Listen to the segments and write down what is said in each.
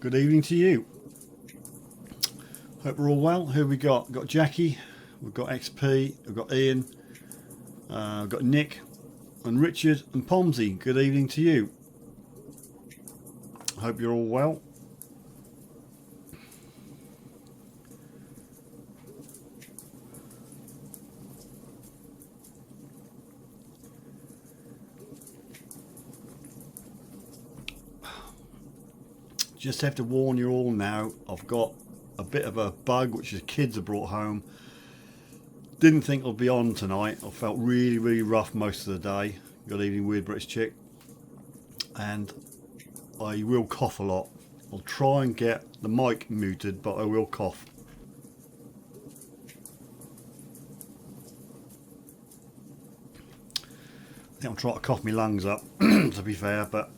Good evening to you. Hope we're all well. Who have we got? We've got Jacqui, we've got XP, we've got Ian, we've got Nick and Richard and Pomsey. Good evening to you. Hope you're all well. Just have to warn you all now, I've got a bit of a bug which the kids have brought home. Didn't think I'd be on tonight. I felt really rough most of the day. Good evening, Weird British Chick. And I will cough a lot. I'll try and get the mic muted, but I will cough. I think I'll try to cough my lungs up, to be fair, but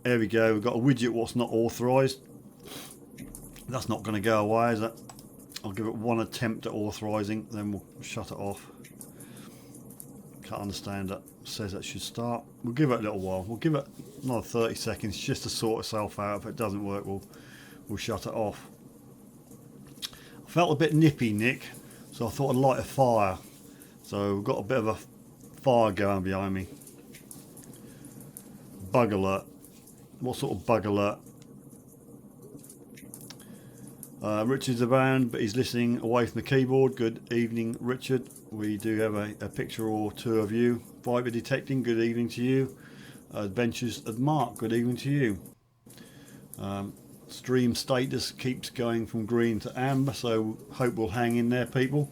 there we go. We've got a widget what's not authorised. That's not going to go away, is it? I'll give it one attempt at authorising, then we'll shut it off. Can't understand it. Says it should start. We'll give it a little while. We'll give it another 30 seconds just to sort itself out. If it doesn't work, we'll shut it off. I felt a bit nippy, Nick, so I thought I'd light a fire. So we've got a bit of a fire going behind me. Bug alert. What sort of bug alert? Richard's around, but he's listening away from the keyboard. Good evening, Richard. We do have a picture or two of you. Viper detecting. Good evening to you. Adventures of Mark. Good evening to you. Stream status keeps going from green to amber, so hope we'll hang in there, people.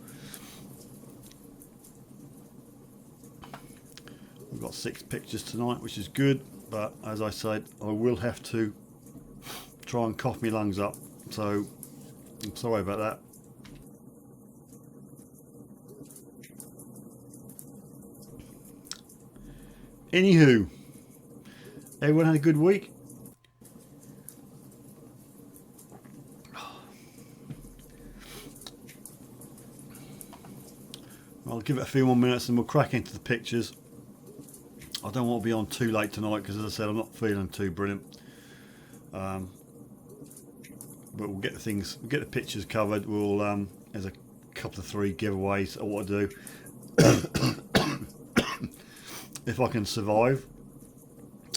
We've got 6 pictures tonight, which is good, but as I said, I will have to try and cough my lungs up, so I'm sorry about that. Anywho, everyone had a good week? I'll give it a few more minutes and we'll crack into the pictures. I don't want to be on too late tonight because, as I said, I'm not feeling too brilliant. But we'll get the pictures covered. We'll there's a couple of 3 giveaways I want to do. If I can survive,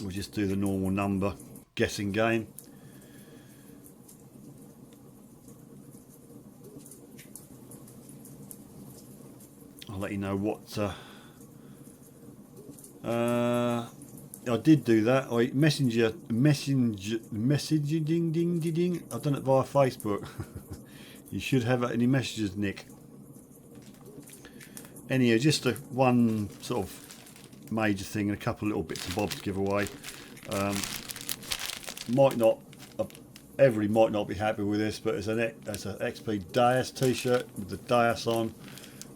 we'll just do the normal number guessing game. I'll let you know what. I did do that. I messaging ding. I've done it via Facebook. You should have it in your messages, Nick. Anyhow, just one sort of major thing and a couple of little bits and bobs to give away. Everybody might not be happy with this, but it's an XP Dias t-shirt with the Dias on.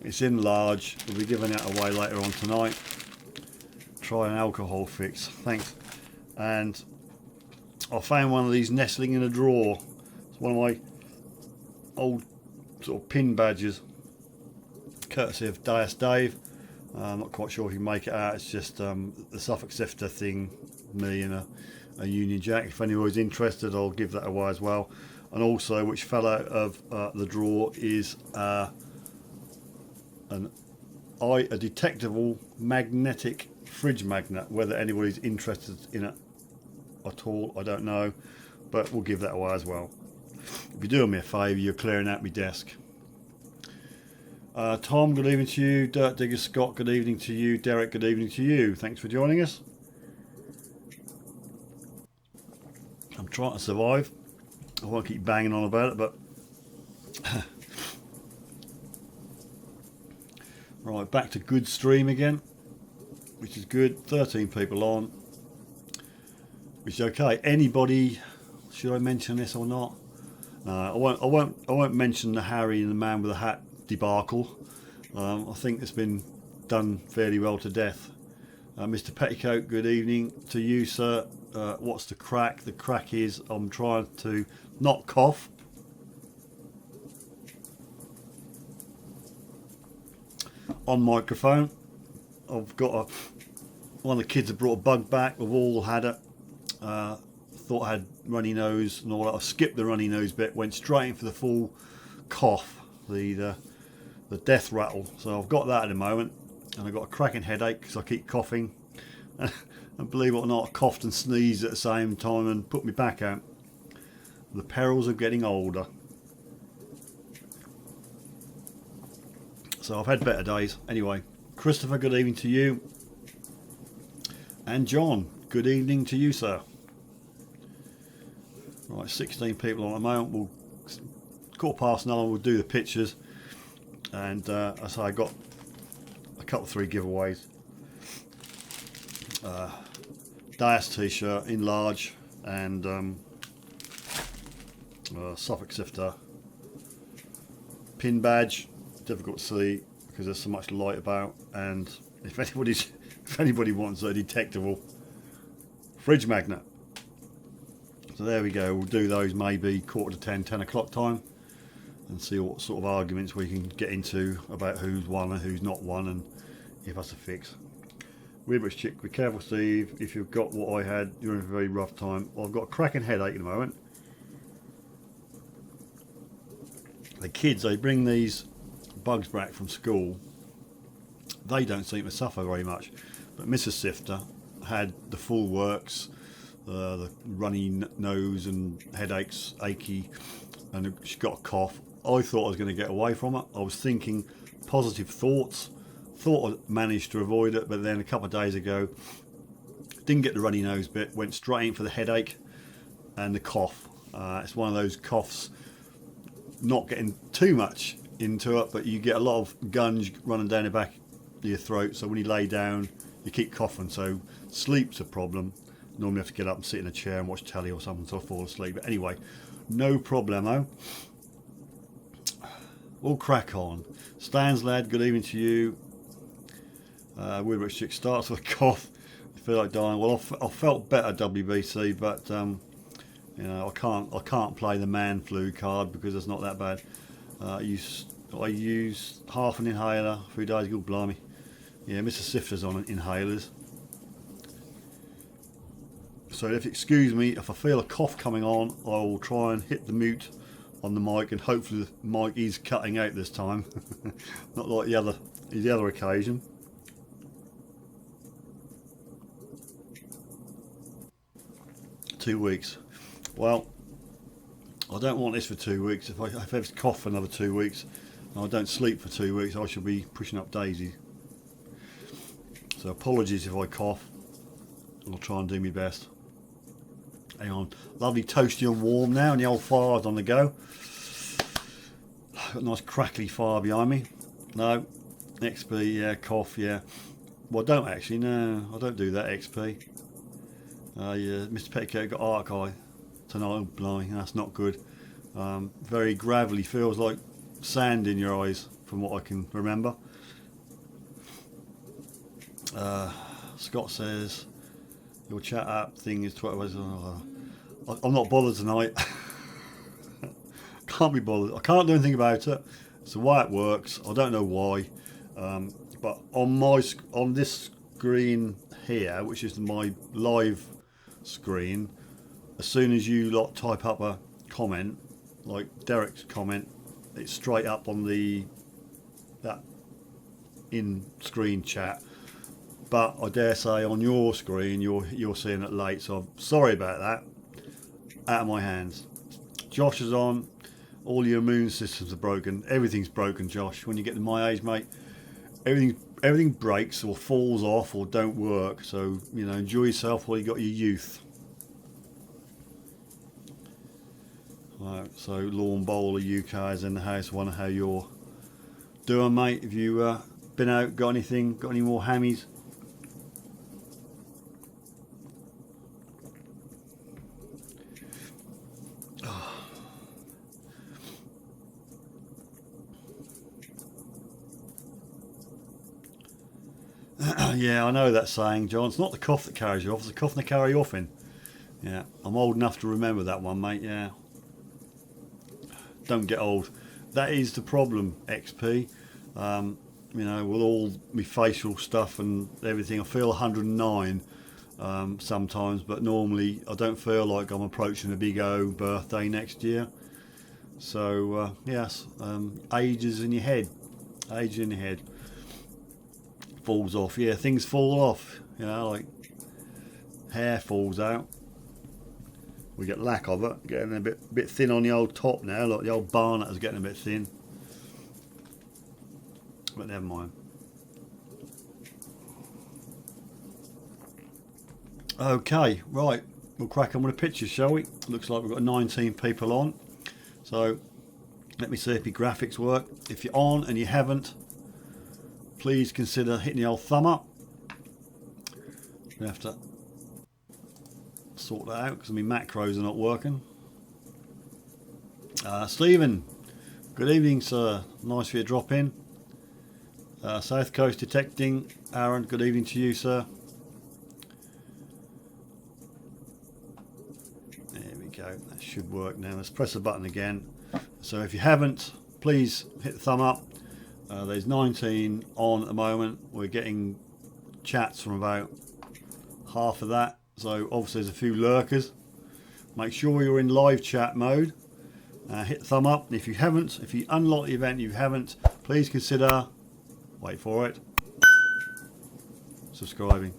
It's in large. We'll be giving it away later on tonight. Try an alcohol fix, thanks. And I found one of these nestling in a drawer. It's one of my old sort of pin badges, courtesy of Dias Dave. I'm not quite sure if you can make it out. It's just the Suffolk Sifter thing, me and a Union Jack. If anyone's interested, I'll give that away as well. And also, which fell out of the drawer is a detectable magnetic fridge magnet. Whether anybody's interested in it at all, I don't know, but we'll give that away as well. If you're doing me a favour, you're clearing out my desk. Tom, good evening to you. Dirt Digger Scott, good evening to you. Derek, good evening to you. Thanks for joining us. I'm trying to survive. I won't keep banging on about it, but right, back to good stream again, which is good. 13 people on, which is okay. Anybody, should I mention this or not? No, I won't mention the Harry and the man with the hat debacle. I think it's been done fairly well to death. Mr. Petticoat, good evening to you, sir. What's the crack? The crack is I'm trying to not cough. On microphone. I've got one of the kids have brought a bug back. We've all had it. thought I had runny nose and all that. I skipped the runny nose bit, went straight in for the full cough, the death rattle. So I've got that at the moment, and I've got a cracking headache because I keep coughing. And believe it or not, I coughed and sneezed at the same time and put my back out. The perils of getting older. So I've had better days. Anyway, Christopher, good evening to you. And John, good evening to you, sir. Right, 16 people on the moment. We'll 9:15, we'll do the pictures. And as I got a couple, 3 giveaways. Dias t-shirt in large, and Suffolk Sifter pin badge. Difficult to see because there's so much light about, and if anybody wants a detectable fridge magnet. So there we go. We'll do those maybe 9:45, 10 o'clock time, and see what sort of arguments we can get into about who's won and who's not won, and if that's a fix. Weird British Chick, be careful, Steve. If you've got what I had, you're in a very rough time. Well, I've got a cracking headache at the moment. The kids, they bring these bugs back from school. They don't seem to suffer very much, but Mrs. Sifter had the full works, the runny nose and headaches, achy, and she got a cough. I thought I was going to get away from it. I was thinking positive thoughts. Thought I managed to avoid it, but then a couple of days ago, didn't get the runny nose bit, went straight in for the headache and the cough. It's one of those coughs, not getting too much into it, but you get a lot of gunge running down the back of your throat, so when you lay down, you keep coughing, so sleep's a problem. Normally have to get up and sit in a chair and watch telly or something until I fall asleep, but anyway, no problemo. We'll crack on. Stans lad, good evening to you. Weird British Chick starts with a cough. I feel like dying. Well, I felt better, WBC, but you know, I can't play the man flu card because it's not that bad. I used half an inhaler 3 days ago. Blimey, yeah, Mr. Sifter's on inhalers. So if you excuse me, if I feel a cough coming on, I will try and hit the mute on the mic, and hopefully the mic is cutting out this time, not like the other occasion. $2 Well, I don't want this for 2 weeks. If I have to cough for another 2 weeks and I don't sleep for 2 weeks, I should be pushing up daisies. So apologies if I cough. I'll try and do my best. Hang on, lovely toasty and warm now, and the old fire's on the go. Got a nice crackly fire behind me. No, XP, yeah, cough, yeah. Well, I don't actually, no, I don't do that, XP. Yeah, Mr. Petticoat got arc eye tonight. Oh, blimey, that's not good. Very gravelly, feels like sand in your eyes from what I can remember. Scott says your chat app thing is 12 hours. I'm not bothered tonight. Can't be bothered. I can't do anything about it. It's the way it works. I don't know why, but on this screen here, which is my live screen, as soon as you lot type up a comment, like Derek's comment, it's straight up on that in-screen chat. But I dare say on your screen you're seeing it late, so I'm sorry about that. Out of my hands. Josh is on. All your immune systems are broken. Everything's broken, Josh. When you get to my age, mate, everything breaks or falls off or don't work. So, you know, enjoy yourself while you got your youth. Right, so Lawn Bowler UK is in the house. Wonder how you're doing, mate. Have you been out, got anything, got any more hammies? Yeah, I know that saying, John. It's not the cough that carries you off, it's the cough that carry you off in. Yeah, I'm old enough to remember that one, mate, yeah. Don't get old. That is the problem, XP. You know, with all my facial stuff and everything, I feel 109. sometimes, but normally I don't feel like I'm approaching a big O birthday next year. So yes, age is in your head. Age in your head. Falls off. Yeah, things fall off. You know, like hair falls out. We get lack of it. Getting a bit thin on the old top now. Like the old barnet is getting a bit thin. But never mind. Okay, right. We'll crack on with the pictures, shall we? Looks like we've got 19 people on. So let me see if your graphics work. If you're on and you haven't, please consider hitting the old thumb up. We have to sort that out because my macros are not working. Stephen, good evening, sir. Nice for you to drop in. South Coast Detecting, Aaron, good evening to you, sir. There we go. That should work now. Let's press the button again. So if you haven't, please hit the thumb up. There's 19 on at the moment. We're getting chats from about half of that. So obviously there's a few lurkers. Make sure you're in live chat mode. Hit the thumb up. And if you haven't, if you unlock the event, you haven't, please consider, wait for it, subscribing.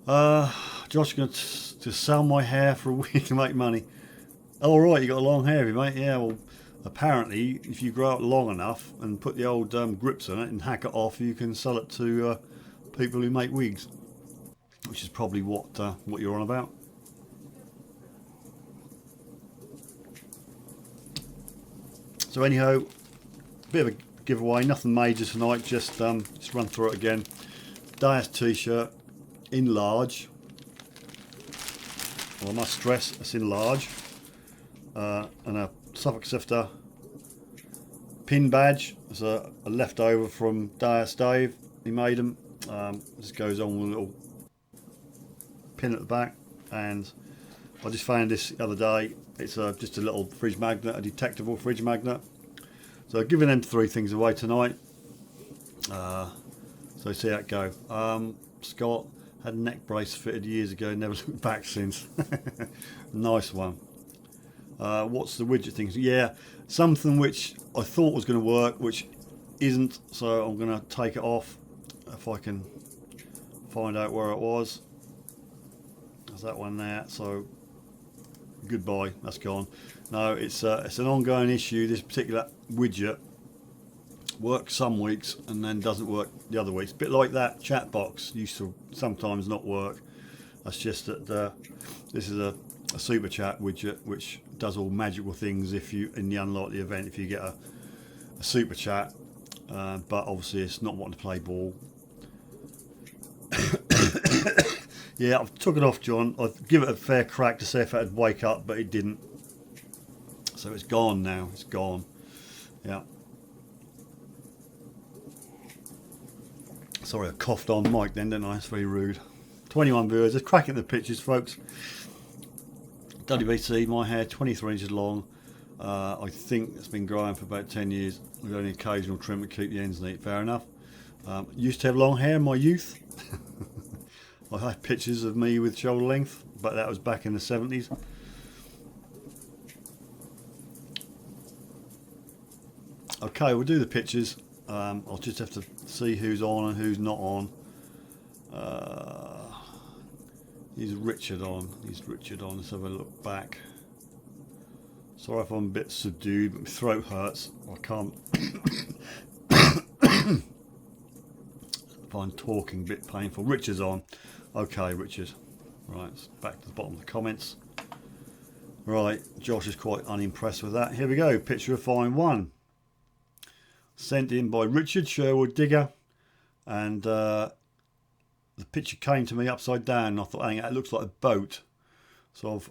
Josh, going to sell my hair for a week to make money. Oh, right, you got a long hair, have you, mate? Yeah, well, apparently, if you grow it long enough and put the old grips on it and hack it off, you can sell it to people who make wigs, which is probably what you're on about. So anyhow, bit of a giveaway, nothing major tonight. Just run through it again. Dias t-shirt in large. Well, I must stress it's in large. And a Suffolk Sifter pin badge. It's a leftover from Dias Dave. He made them. This goes on with a little pin at the back, and I just found this the other day. It's just a little fridge magnet, a detectable fridge magnet. So giving them 3 things away tonight. So see how it go. Scott had a neck brace fitted years ago, never looked back since. Nice one. What's the widget things? Yeah, something which I thought was going to work, which isn't, so I'm going to take it off if I can find out where it was. There's that one there, so goodbye, that's gone. No, it's an ongoing issue. This particular widget works some weeks and then doesn't work the other weeks. A bit like that chat box used to sometimes not work. That's just that this is a super chat widget which does all magical things if you in the unlikely event if you get a super chat, but obviously it's not wanting to play ball. Yeah, I've took it off, John. I'd give it a fair crack to see if it'd wake up, but it didn't. So it's gone now. It's gone. Yeah. Sorry, I coughed on mic then, didn't I? It's very rude. 21 viewers. Just cracking the pictures, folks. WBC, my hair 23 inches long. I think it's been growing for about 10 years. With only occasional trim to keep the ends neat. Fair enough. Used to have long hair in my youth. I have pictures of me with shoulder length, but that was back in the 70s. Okay, we'll do the pictures. I'll just have to see who's on and who's not on. Is Richard on? Is Richard on? Let's have a look back. Sorry if I'm a bit subdued, but my throat hurts. I can't. Find talking a bit painful. Richard's on. Okay, Richard. Right, back to the bottom of the comments. Right, Josh is quite unimpressed with that. Here we go. Picture of fine one. Sent in by Richard, Sherwood digger. And the picture came to me upside down. And I thought, hang on, it looks like a boat. So I've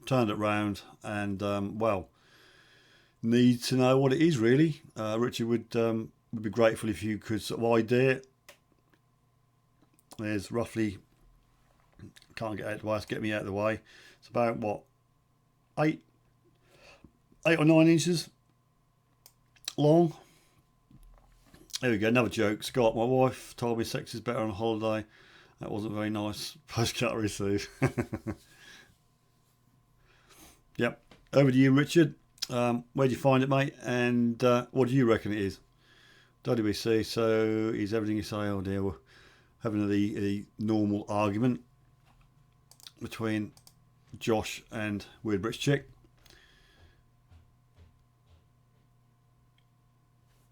turned it round and, well, need to know what it is really. Richard would be grateful if you could sort of ID it. There's roughly, can't get out of the way, let's get me out of the way. It's about what, 8 or 9 inches long. There we go, another joke. Scott, my wife told me sex is better on holiday That wasn't very nice postcard receive. Yep. Over to you, Richard. Where'd you find it, mate? And what do you reckon it is? WBC, so is everything you say? Oh dear, we're having the normal argument between Josh and Weird British Chick.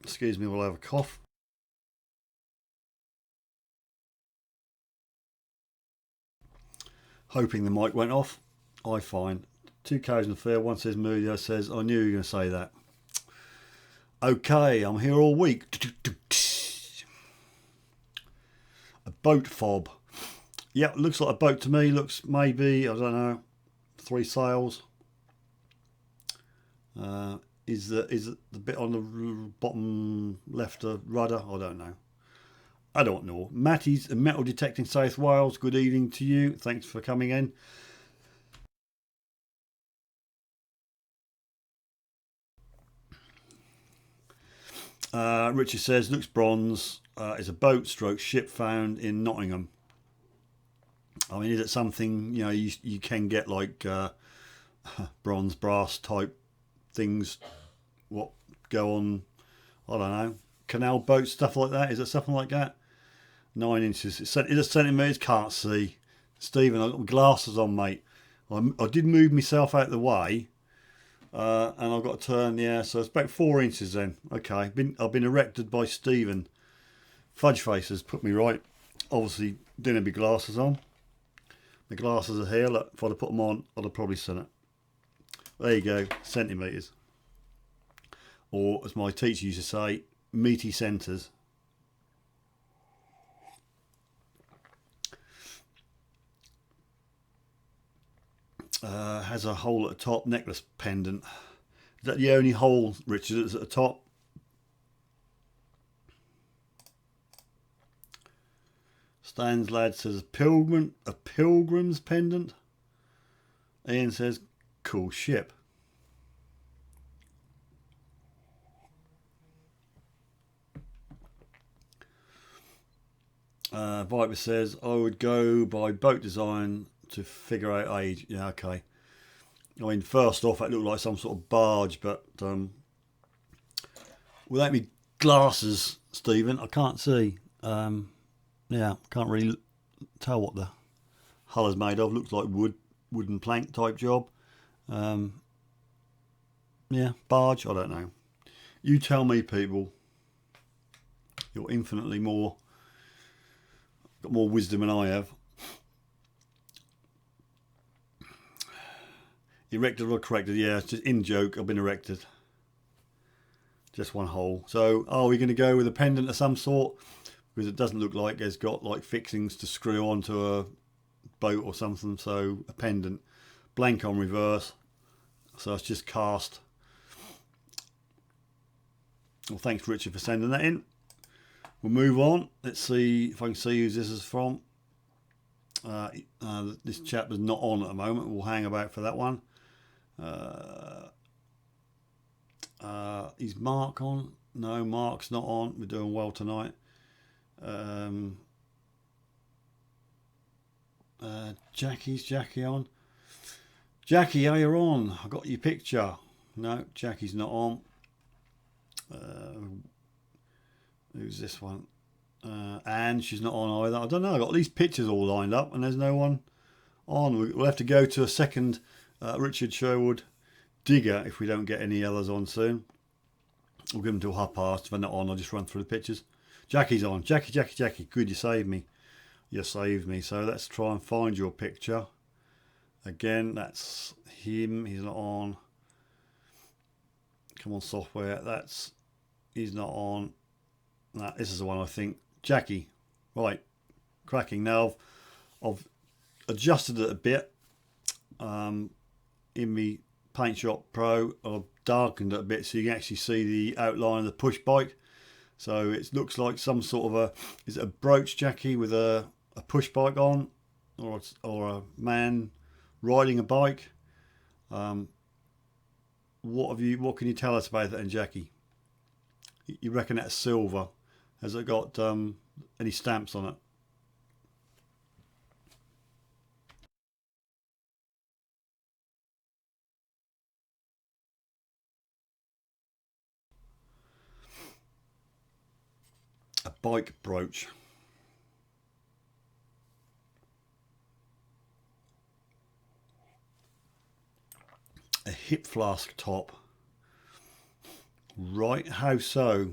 Excuse me while I have a cough. Hoping the mic went off. I find 2 cows in the fair. One says moody, the other says I knew you were going to say that. Okay, I'm here all week. A boat fob. Yeah, looks like a boat to me. Looks maybe, I don't know, 3 sails. Is the bit on the bottom left a rudder? I don't know. I don't know. Matty's Metal Detecting South Wales. Good evening to you. Thanks for coming in. Richard says looks bronze. Is a boat stroke ship found in Nottingham. I mean, is it something you can get like bronze, brass type things? What go on? I don't know. Canal boats, stuff like that. Is it something like that? 9 inches. Is it centimetres? Can't see. Stephen, I've got my glasses on, mate. I did move myself out of the way, and I've got to turn. Yeah, so it's about 4 inches then. Okay, I've been erected by Stephen. Fudge faces put me right. Obviously, didn't have my glasses on. My glasses are here. Look, if I'd have put them on, I'd have probably seen it. There you go, centimetres. Or, as my teacher used to say, meaty centres. Has a hole at the top, necklace pendant. Is that the only hole, Richard, that's at the top? Stan's lad says a pilgrim's pendant. Ian says cool ship. Viper says I would go by boat design to figure out age. Yeah, okay. I mean, first off, it looked like some sort of barge, but without me glasses, Stephen, I can't see. Yeah, can't really tell what the hull is made of. Looks like wooden plank type job. Yeah, barge, I don't know. You tell me, people. You're infinitely got more wisdom than I have. Erected or corrected? Yeah, it's just in joke. I've been erected. Just one hole. So, are we going to go with a pendant of some sort? Because it doesn't look like it's got like fixings to screw onto a boat or something. So, a pendant. Blank on reverse. So, it's just cast. Well, thanks, Richard, for sending that in. We'll move on. Let's see if I can see who this is from. This chap is not on at the moment. We'll hang about for that one. Is Mark on? No, Mark's not on. We're doing well tonight. Jacqui on. Jacqui, are you on? I got your picture. No, Jacqui's not on. Who's this one? And she's not on either. I don't know. I got these pictures all lined up and there's no one on. We'll have to go to a second Richard Sherwood digger if we don't get any others on soon. We'll give them till past. If they're not on, I'll just run through the pictures. Jackie's on. Jacqui. Good, you saved me. You saved me. So let's try and find your picture. Again, that's him. He's not on. Come on, software. He's not on. Nah, this is the one I think. Jacqui. Right. Cracking. Now I've adjusted it a bit. In the Paint Shop Pro, I've darkened it a bit so you can actually see the outline of the push bike. So it looks like some sort of is it a brooch Jacqui with a push bike on, or a man riding a bike? What can you tell us about that, and Jacqui? You reckon that's silver? Has it got any stamps on it? bike brooch. A hip flask top. Right, how so?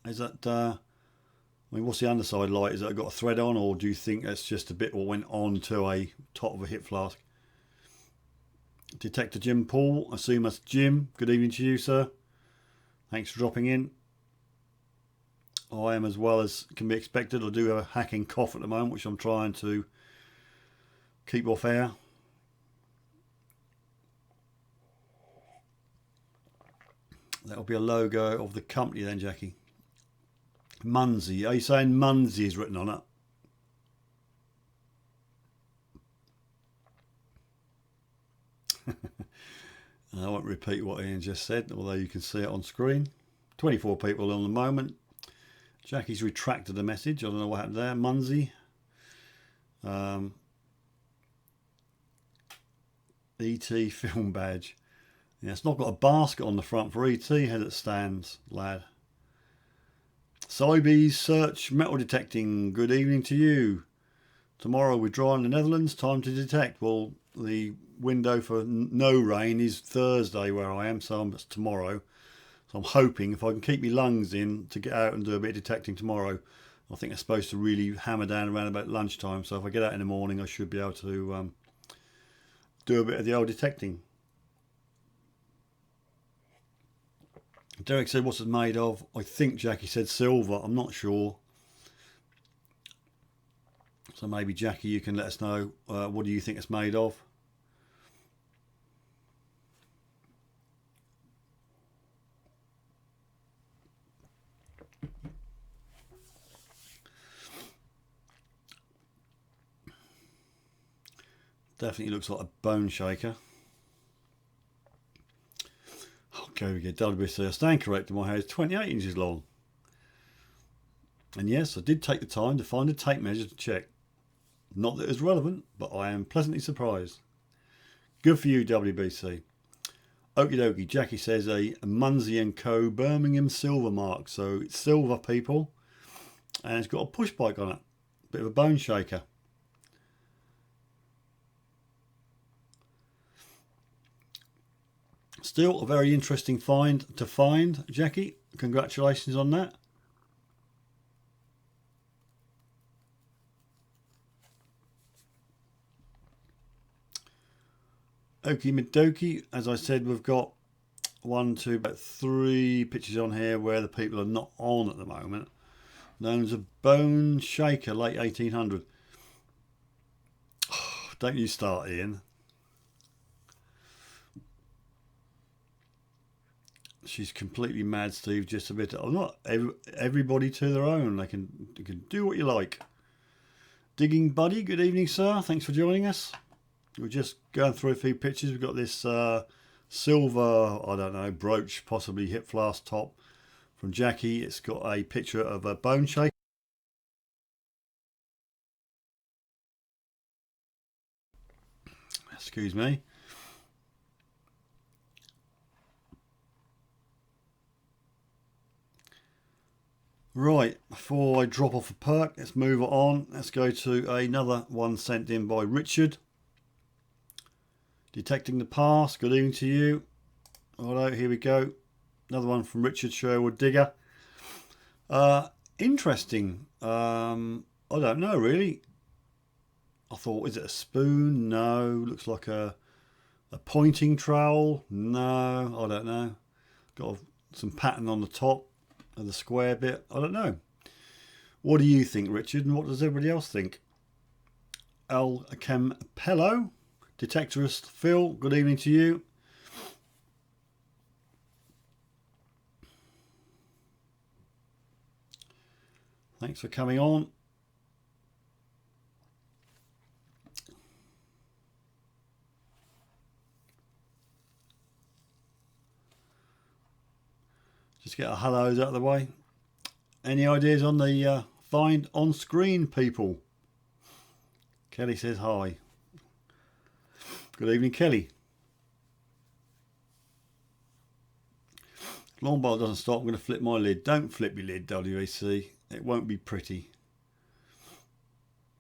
Is that, I mean, what's the underside like? Is that got a thread on, or do you think that's just a bit what went on to a top of a hip flask? Detector Jim Paul, I assume that's Jim. Good evening to you, sir. Thanks for dropping in. I am as well as can be expected. I do have a hacking cough at the moment, which I'm trying to keep off air. That'll be a logo of the company then, Jacqui. Munsey. Are you saying Munsey is written on it? I won't repeat what Ian just said, although you can see it on screen. 24 people on the moment. Jackie's retracted the message. I don't know what happened there. Munsey. ET film badge. Yeah, it's not got a basket on the front for ET as it stands, lad. Cybees search metal detecting. Good evening to you. Tomorrow we dry in the Netherlands. Time to detect. Well, the window for no rain is Thursday where I am, so it's tomorrow. So I'm hoping if I can keep my lungs in to get out and do a bit of detecting tomorrow. I think I'm supposed to really hammer down around about lunchtime. So if I get out in the morning, I should be able to do a bit of the old detecting. Derek said, what's it made of? I think Jacqui said silver. I'm not sure. So maybe Jacqui, you can let us know what do you think it's made of. Definitely looks like a bone shaker. Okay, we get WC. I stand corrected. My hair is 28 inches long. And yes, I did take the time to find a tape measure to check. Not that it was relevant, but I am pleasantly surprised. Good for you, WBC. Okie dokie. Jacqui says a Munsey & Co. Birmingham silver mark. So it's silver, people. And it's got a push bike on it. Bit of a bone shaker. Still a very interesting find to find, Jacqui. Congratulations on that. Okie Midoki, as I said, we've got 1, 2, about 3 pictures on here where the people are not on at the moment. Known as a bone shaker, late 1800. Oh, don't you start, Ian. She's completely mad, Steve. Just a bit. I'm not. Everybody to their own. You can do what you like. Digging Buddy. Good evening, sir. Thanks for joining us. We're just going through a few pictures. We've got this silver, I don't know, brooch, possibly hip flask top from Jacqui. It's got a picture of a bone shaker. Excuse me. Right, before I drop off a perk, let's move on. Let's go to another one sent in by Richard. Detecting the past. Good evening to you. Alright, here we go. Another one from Richard Sherwood Digger. Interesting. I don't know really. I thought, is it a spoon? No. Looks like a pointing trowel. No, I don't know. Got some pattern on the top of the square bit. I don't know. What do you think, Richard? And what does everybody else think? El Campello, Detectorist Phil, good evening to you. Thanks for coming on. Just get our hellos out of the way. Any ideas on the find on screen, people? Kelly says hi. Good evening, Kelly. Long bowl doesn't stop. I'm going to flip my lid. Don't flip your lid, WAC. It won't be pretty.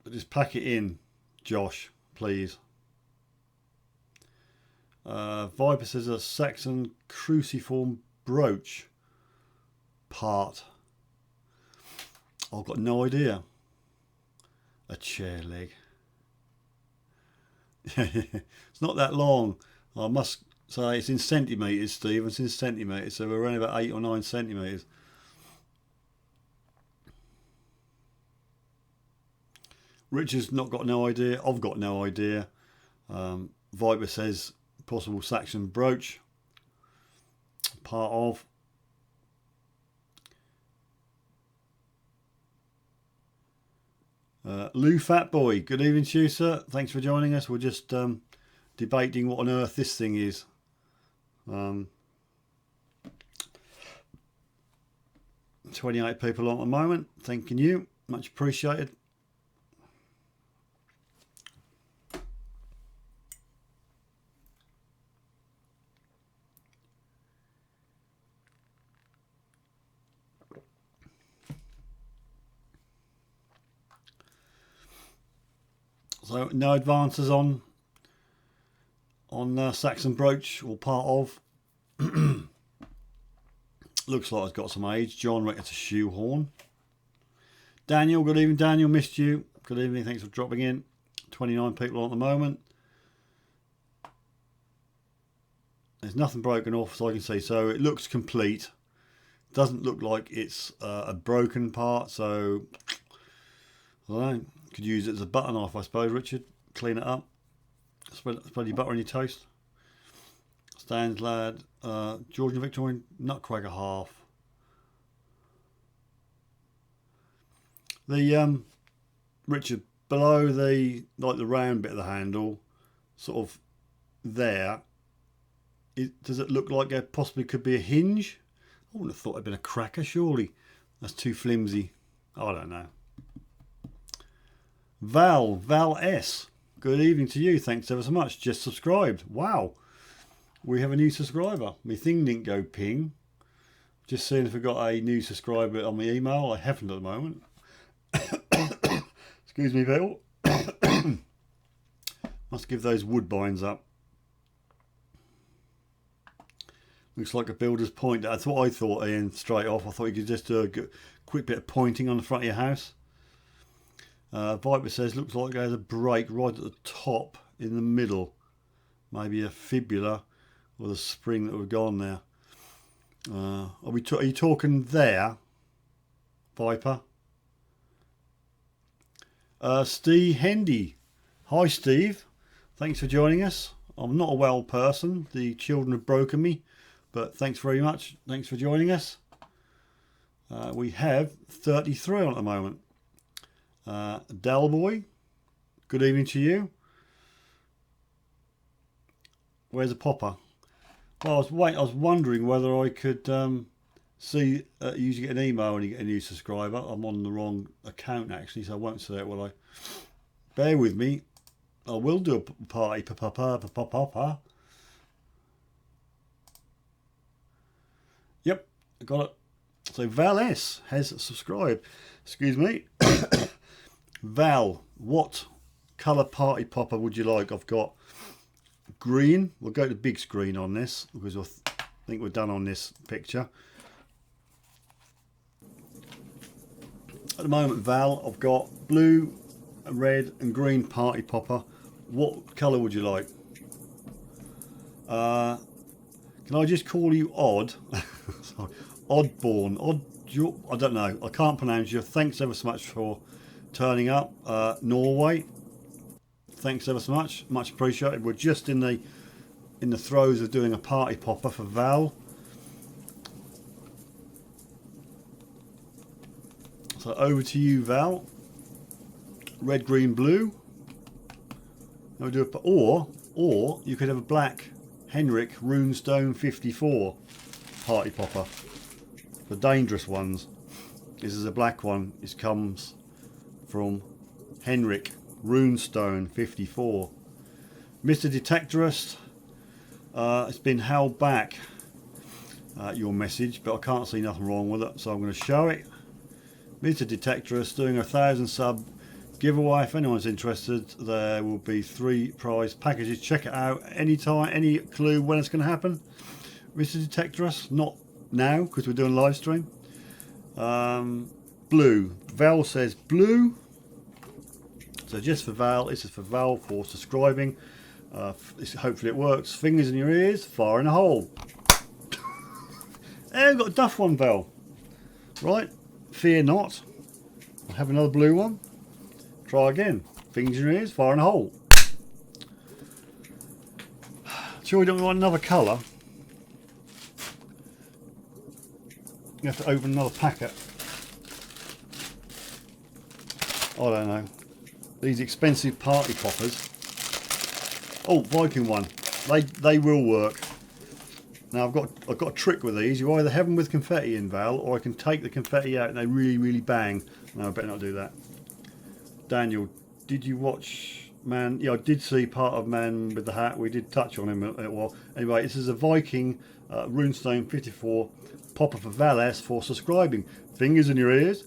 But just pack it in, Josh, please. Viper says a Saxon cruciform brooch part. I've got no idea. A chair leg. It's not that long. I must say it's in centimetres, Steve. It's in centimetres, so we're around about 8 or 9 centimetres. Richard's not got no idea. I've got no idea. Viper says possible Saxon brooch. Part of. Lou Fatboy, good evening to you, sir. Thanks for joining us. We're just debating what on earth this thing is. 28 people on at the moment. Thanking you. Much appreciated. So no advances on Saxon brooch or part of. Looks like it's got some age. John reckons it's a shoehorn. Daniel, good evening, Daniel. Missed you. Good evening. Thanks for dropping in. 29 people on at the moment. There's nothing broken off, as I can see. So it looks complete. Doesn't look like it's a broken part. So I don't know. Could use it as a butter knife, I suppose, Richard. Clean it up. Spread your butter on your toast. Stands lad. Georgian Victorian nutcracker half. The Richard, below the the round bit of the handle, sort of there. Does it look like there possibly could be a hinge? I wouldn't have thought it'd been a cracker, surely. That's too flimsy. I don't know. Val S. Good evening to you. Thanks ever so much. Just subscribed. Wow. We have a new subscriber. My thing didn't go ping. Just seeing if we got a new subscriber on my email. I haven't at the moment. Excuse me, Bill. Must give those woodbines up. Looks like a builder's point. That's what I thought, Ian, straight off. I thought you could just do a quick bit of pointing on the front of your house. Viper says looks like there's a break right at the top in the middle. Maybe a fibula or the spring that would go on there. Are you talking there, Viper? Steve Hendy. Hi, Steve. Thanks for joining us. I'm not a well person. The children have broken me. But thanks very much. Thanks for joining us. We have 33 on at the moment. Dalboy, good evening to you. Where's the popper? Well, I was wondering whether I could see you get an email when you get a new subscriber. I'm on the wrong account actually, so I won't say it, will I? Bear with me. I will do a party. Yep, I got it. So Val S has subscribed. Excuse me. Val, what colour party popper would you like? I've got green. We'll go to big screen on this because I think we're done on this picture. At the moment, Val, I've got blue, red and green party popper. What colour would you like? Can I just call you Odd? Sorry. Oddborn. I don't know. I can't pronounce you. Thanks ever so much for turning up. Norway. Thanks ever so much. Much appreciated. We're just in the throes of doing a party popper for Val. So over to you, Val. Red, green, blue. Now we do or you could have a black Henrik Runestone 54 party popper. The dangerous ones. This is a black one. This comes from Henrik Runestone 54. Mr. Detectorist, it's been held back. your message, but I can't see nothing wrong with it, so I'm going to show it. Mr. Detectorist doing a 1,000 sub giveaway. If anyone's interested, there will be 3 prize packages. Check it out anytime. Any clue when it's going to happen, Mr. Detectorist? Not now, because we're doing a live stream. Blue. Val says blue. So just for Val. This is for Val for subscribing. Hopefully it works. Fingers in your ears, fire in a hole. Hey, I've got a duff one, Val. Right, fear not. I'll have another blue one. Try again. Fingers in your ears, fire in a hole. Sure we don't want another colour? You have to open another packet. I don't know. These expensive party poppers. Oh, Viking one. They will work. Now I've got a trick with these. You either have them with confetti in, Val, or I can take the confetti out and they really bang. No, I better not do that. Daniel, did you watch Man? Yeah, I did see part of Man with the Hat. We did touch on him a while. Anyway, this is a Viking Runestone 54 popper for Val S for subscribing. Fingers in your ears,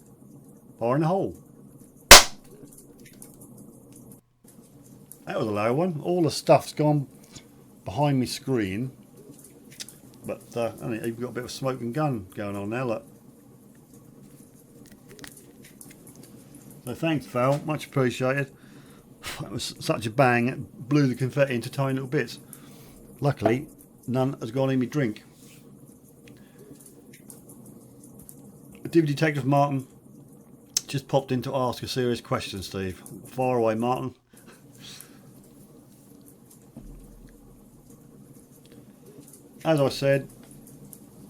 fire in the hole. That was a low one. All the stuff's gone behind my screen. But you've got a bit of smoke and gun going on now, look. So thanks, Val, much appreciated. That was such a bang, it blew the confetti into tiny little bits. Luckily, none has gone in my drink. Div Detective Martin just popped in to ask a serious question, Steve. Far away, Martin. As I said,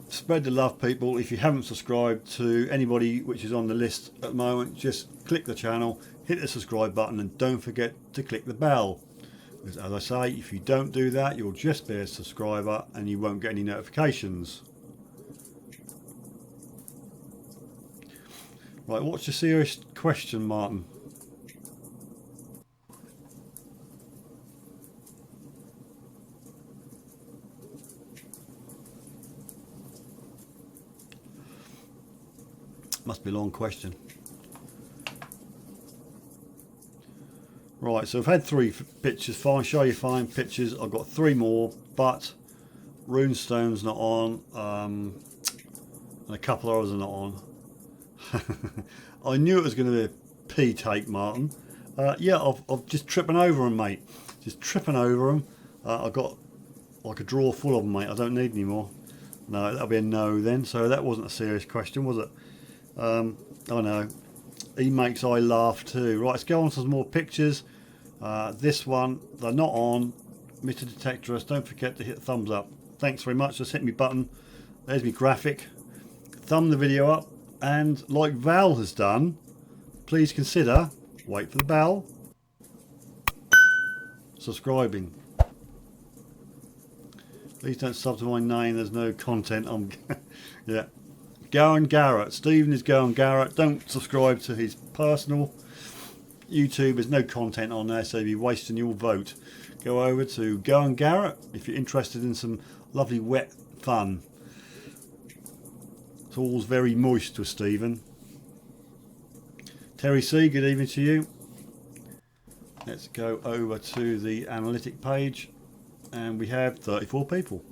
spread the love, people. If you haven't subscribed to anybody which is on the list at the moment, just click the channel, hit the subscribe button, and don't forget to click the bell. Because as I say, if you don't do that, you'll just be a subscriber and you won't get any notifications. Right, what's your serious question, Martin? Must be a long question. Right, so I've had 3 pictures. Fine, show you fine pictures. I've got 3 more, but Runestone's not on, and a couple of others are not on. I knew it was going to be a P take, Martin. Yeah, I've just tripping over them, mate. Just tripping over them. I've got like a drawer full of them, mate. I don't need any more. No, that'll be a no then. So that wasn't a serious question, was it? I know. He makes I laugh too. Right, let's go on to some more pictures. This one, they're not on. Mr. Detectorist, don't forget to hit the thumbs up. Thanks very much. Just hit me button. There's me graphic. Thumb the video up. And like Val has done, please consider, wait for the bell, subscribing. Please don't sub to my name, there's no content on. Yeah. Gowan Garrett. Stephen is Gowan Garrett. Don't subscribe to his personal YouTube. There's no content on there, so you'll be wasting your vote. Go over to Gowan Garrett if you're interested in some lovely wet fun. It's all very moist with Stephen. Terry C, good evening to you. Let's go over to the analytic page, and we have 34 people.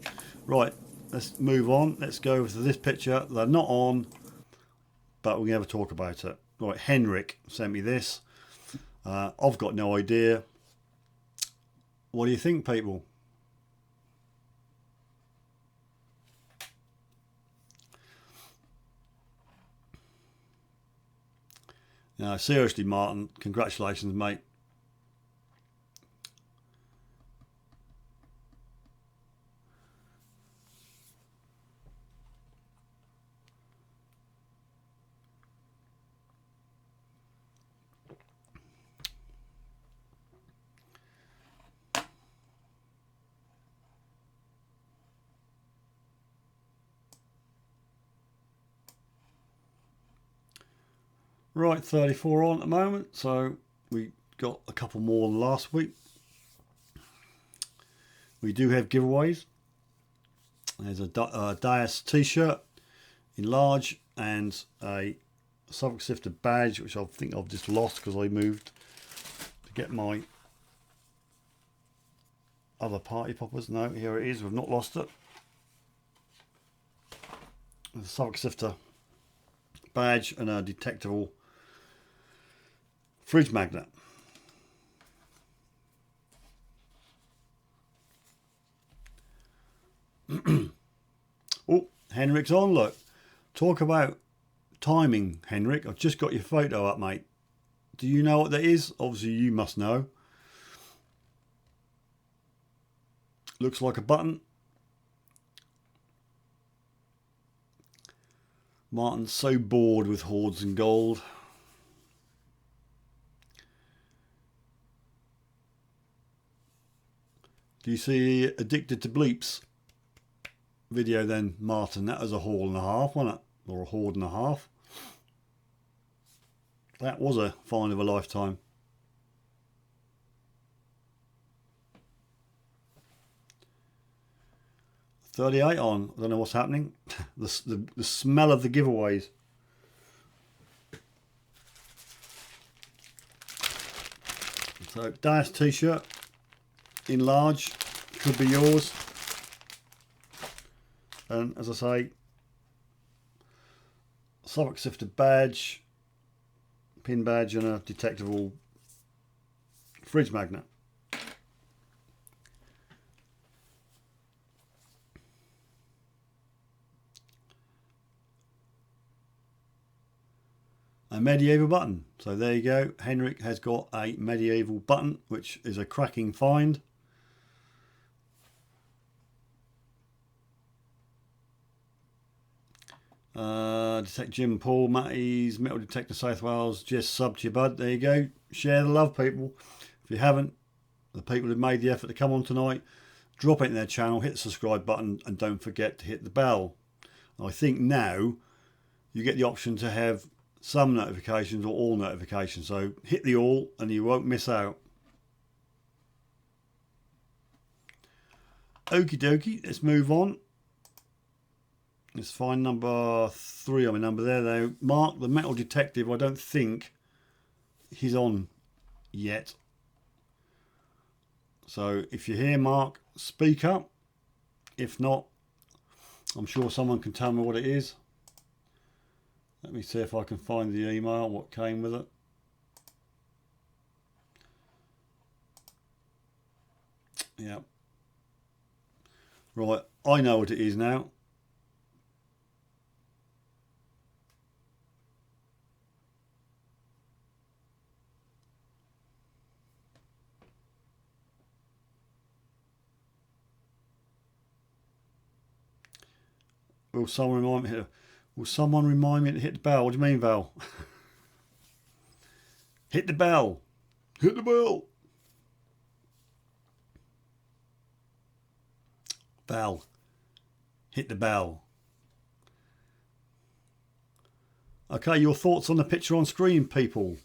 Right. Let's move on. Let's go over to this picture. They're not on, but we're going to have a talk about it. Right, Henrik sent me this. I've got no idea. What do you think, people? No, seriously, Martin, congratulations, mate. Right, 34 on at the moment, so we got a couple more than last week. We do have giveaways. There's a Dias t-shirt in large and a Suffolk Sifter badge, which I think I've just lost because I moved to get my other party poppers. No, here it is. We've not lost it. The Suffolk Sifter badge and a detectable fridge magnet. Oh, Henrik's on, look. Talk about timing, Henrik. I've just got your photo up, mate. Do you know what that is? Obviously you must know. Looks like a button. Martin's so bored with Hordes and Gold. Do you see Addicted to Bleeps video then, Martin? That was a haul and a half, wasn't it? Or a horde and a half. That was a find of a lifetime. $38 on. I don't know what's happening. the smell of the giveaways. So Dias t-shirt in large, could be yours. And as I say, Suffolk Sifter badge, pin badge, and a detectable fridge magnet. A medieval button. So there you go. Henrik has got a medieval button, which is a cracking find. Detect Jim Paul, Matty's Metal Detector South Wales, just sub to you, bud. There you go. Share the love, people. If you haven't, the people who've made the effort to come on tonight, drop it in their channel, hit the subscribe button, and don't forget to hit the bell. I think now you get the option to have some notifications or all notifications, so hit the all and you won't miss out. Okie dokie, let's move on. Let's find number 3 on my number there though. Mark the Metal Detective, I don't think he's on yet. So if you're here, Mark, speak up. If not, I'm sure someone can tell me what it is. Let me see if I can find the email, what came with it. Yeah. Right, I know what it is now. Will someone remind me? Will someone remind me to hit the bell? What do you mean, Val? Hit the bell. Hit the bell. Val. Hit the bell. Okay, your thoughts on the picture on screen, people.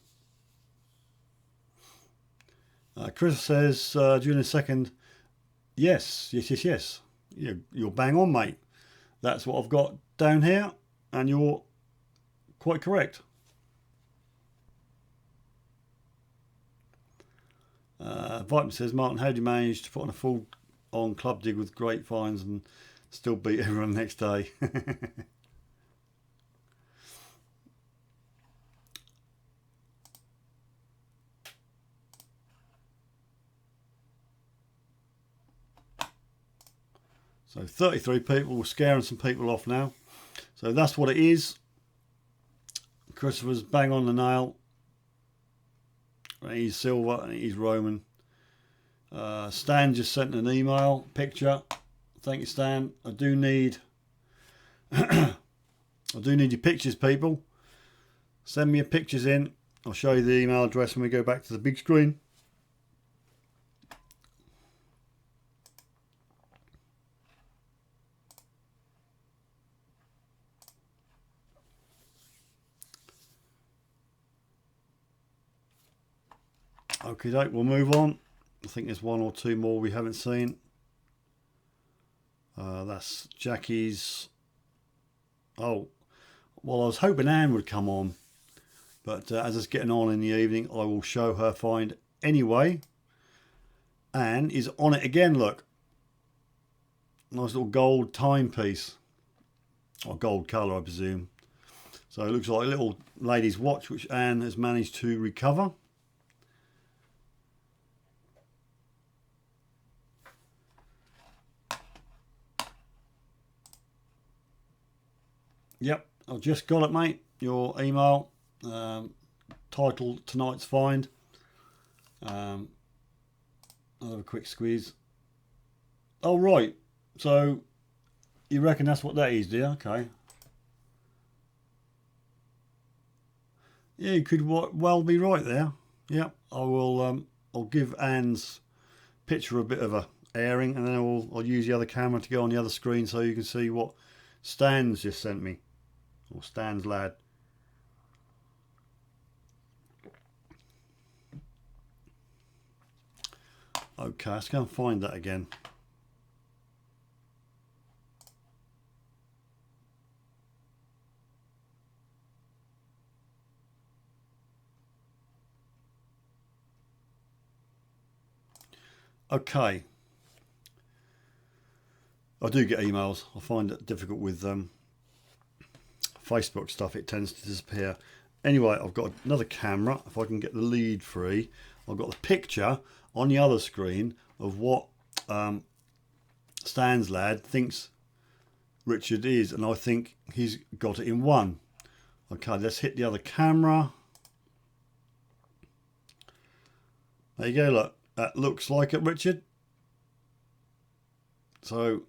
Chris says during a second, yes. You're bang on, mate. That's what I've got down here, and you're quite correct. Viper says, Martin, how do you manage to put on a full on club dig with great finds and still beat everyone the next day? So 33 people, we're scaring some people off now. So that's what it is. Christopher's bang on the nail. He's silver and he's Roman. Stan just sent an email picture. Thank you, Stan. I do need your pictures, people. Send me your pictures in. I'll show you the email address when we go back to the big screen. Okay, we'll move on. I think there's one or two more we haven't seen. That's Jacqui's. Oh, well, I was hoping Anne would come on, but as it's getting on in the evening, I will show her find anyway. Anne is on it again, look. Nice little gold timepiece. Or gold colour, I presume. So it looks like a little lady's watch, which Anne has managed to recover. Yep, I've just got it, mate. Your email. Title tonight's find. I'll have a quick squeeze. Oh, right. So you reckon that's what that is, do you? Okay. Yeah, you could well be right there. Yep, I will. I'll give Anne's picture a bit of a airing, and then I'll use the other camera to go on the other screen so you can see what Stan's just sent me, or Stan's lad. Okay, let's go and find that again. Okay. I do get emails. I find it difficult with Facebook stuff. It tends to disappear. Anyway, I've got another camera. If I can get the lead free, I've got the picture on the other screen of what Stan's lad thinks Richard is, and I think he's got it in one. Okay, let's hit the other camera. There you go, look. That looks like it, Richard. So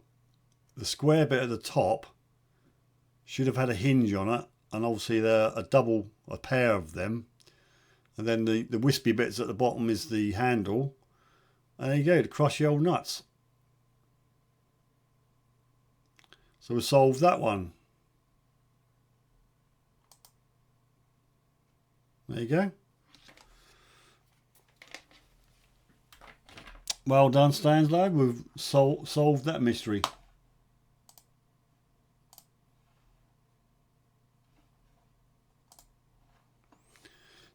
the square bit at the top should have had a hinge on it, and obviously they're a pair of them. And then the wispy bits at the bottom is the handle. And there you go, to crush the old nuts. So we solved that one. There you go. Well done, Stan's lad. We've solved that mystery.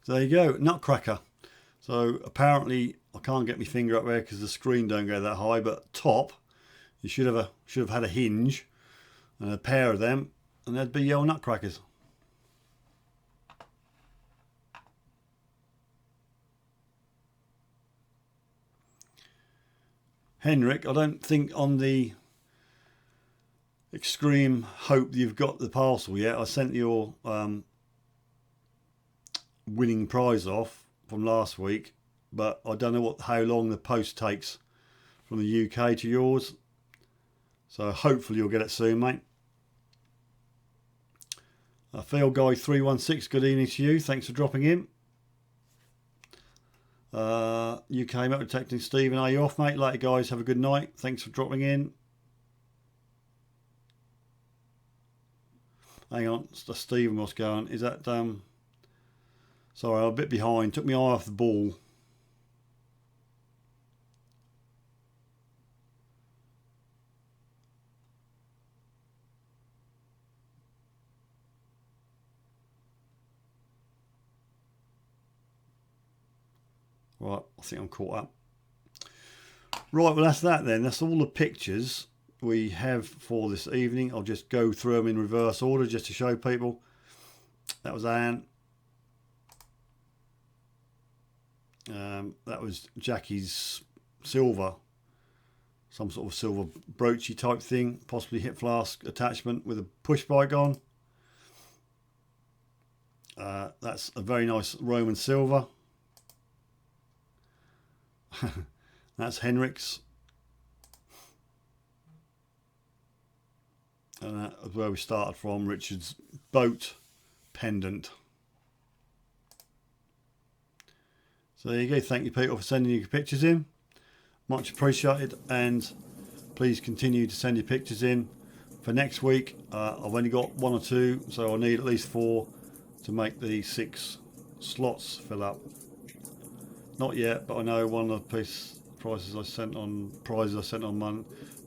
So there you go, nutcracker. So apparently I can't get my finger up there because the screen don't go that high, but top you should have had a hinge and a pair of them, and they'd be your nutcrackers. Henrik, I don't think on the extreme hope you've got the parcel yet. I sent your winning prize off from last week, but I don't know how long the post takes from the UK to yours. So hopefully you'll get it soon, mate. Field Guy 316, good evening to you. Thanks for dropping in. UK Metal Detecting Stephen, are you off, mate? Later, guys. Have a good night. Thanks for dropping in. Hang on, Stephen, what's going on? Is that sorry, I'm a bit behind. Took my eye off the ball. Right, I think I'm caught up. Right, well that's that then. That's all the pictures we have for this evening. I'll just go through them in reverse order just to show people. That was Anne. That was Jacqui's silver, some sort of silver broachy type thing, possibly hip flask attachment with a push bike on. That's a very nice Roman silver. That's Henrik's, and that is where we started from, Richard's boat pendant. So there you go. Thank you, Peter, for sending your pictures in. Much appreciated, and please continue to send your pictures in for next week. I've only got 1 or 2, so I need at least 4 to make the 6 slots fill up. Not yet, but I know one of the prizes I sent on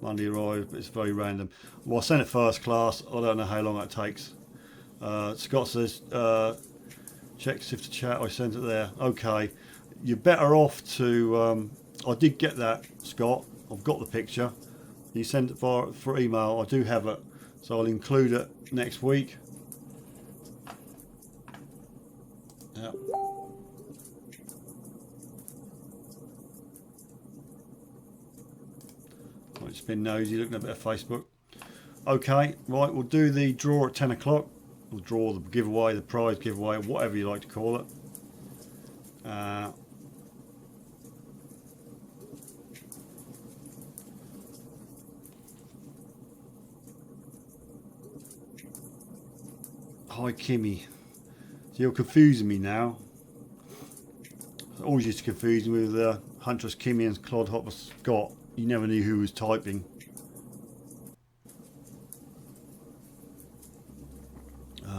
Monday arrived, but it's very random. Well, I sent it first class. I don't know how long that takes. Scott says check Sifter chat. I sent it there. Okay, you're better off to. I did get that, Scott. I've got the picture. You sent it for email. I do have it, so I'll include it next week. Yep. I've just been nosy looking at a bit of Facebook. Okay, right, we'll do the draw at 10 o'clock. We'll draw the giveaway, the prize giveaway, whatever you like to call it. Hi Kimmy. So you're confusing me now. I always used to confuse me with Huntress Kimmy and Clodhopper Scott. You never knew who was typing.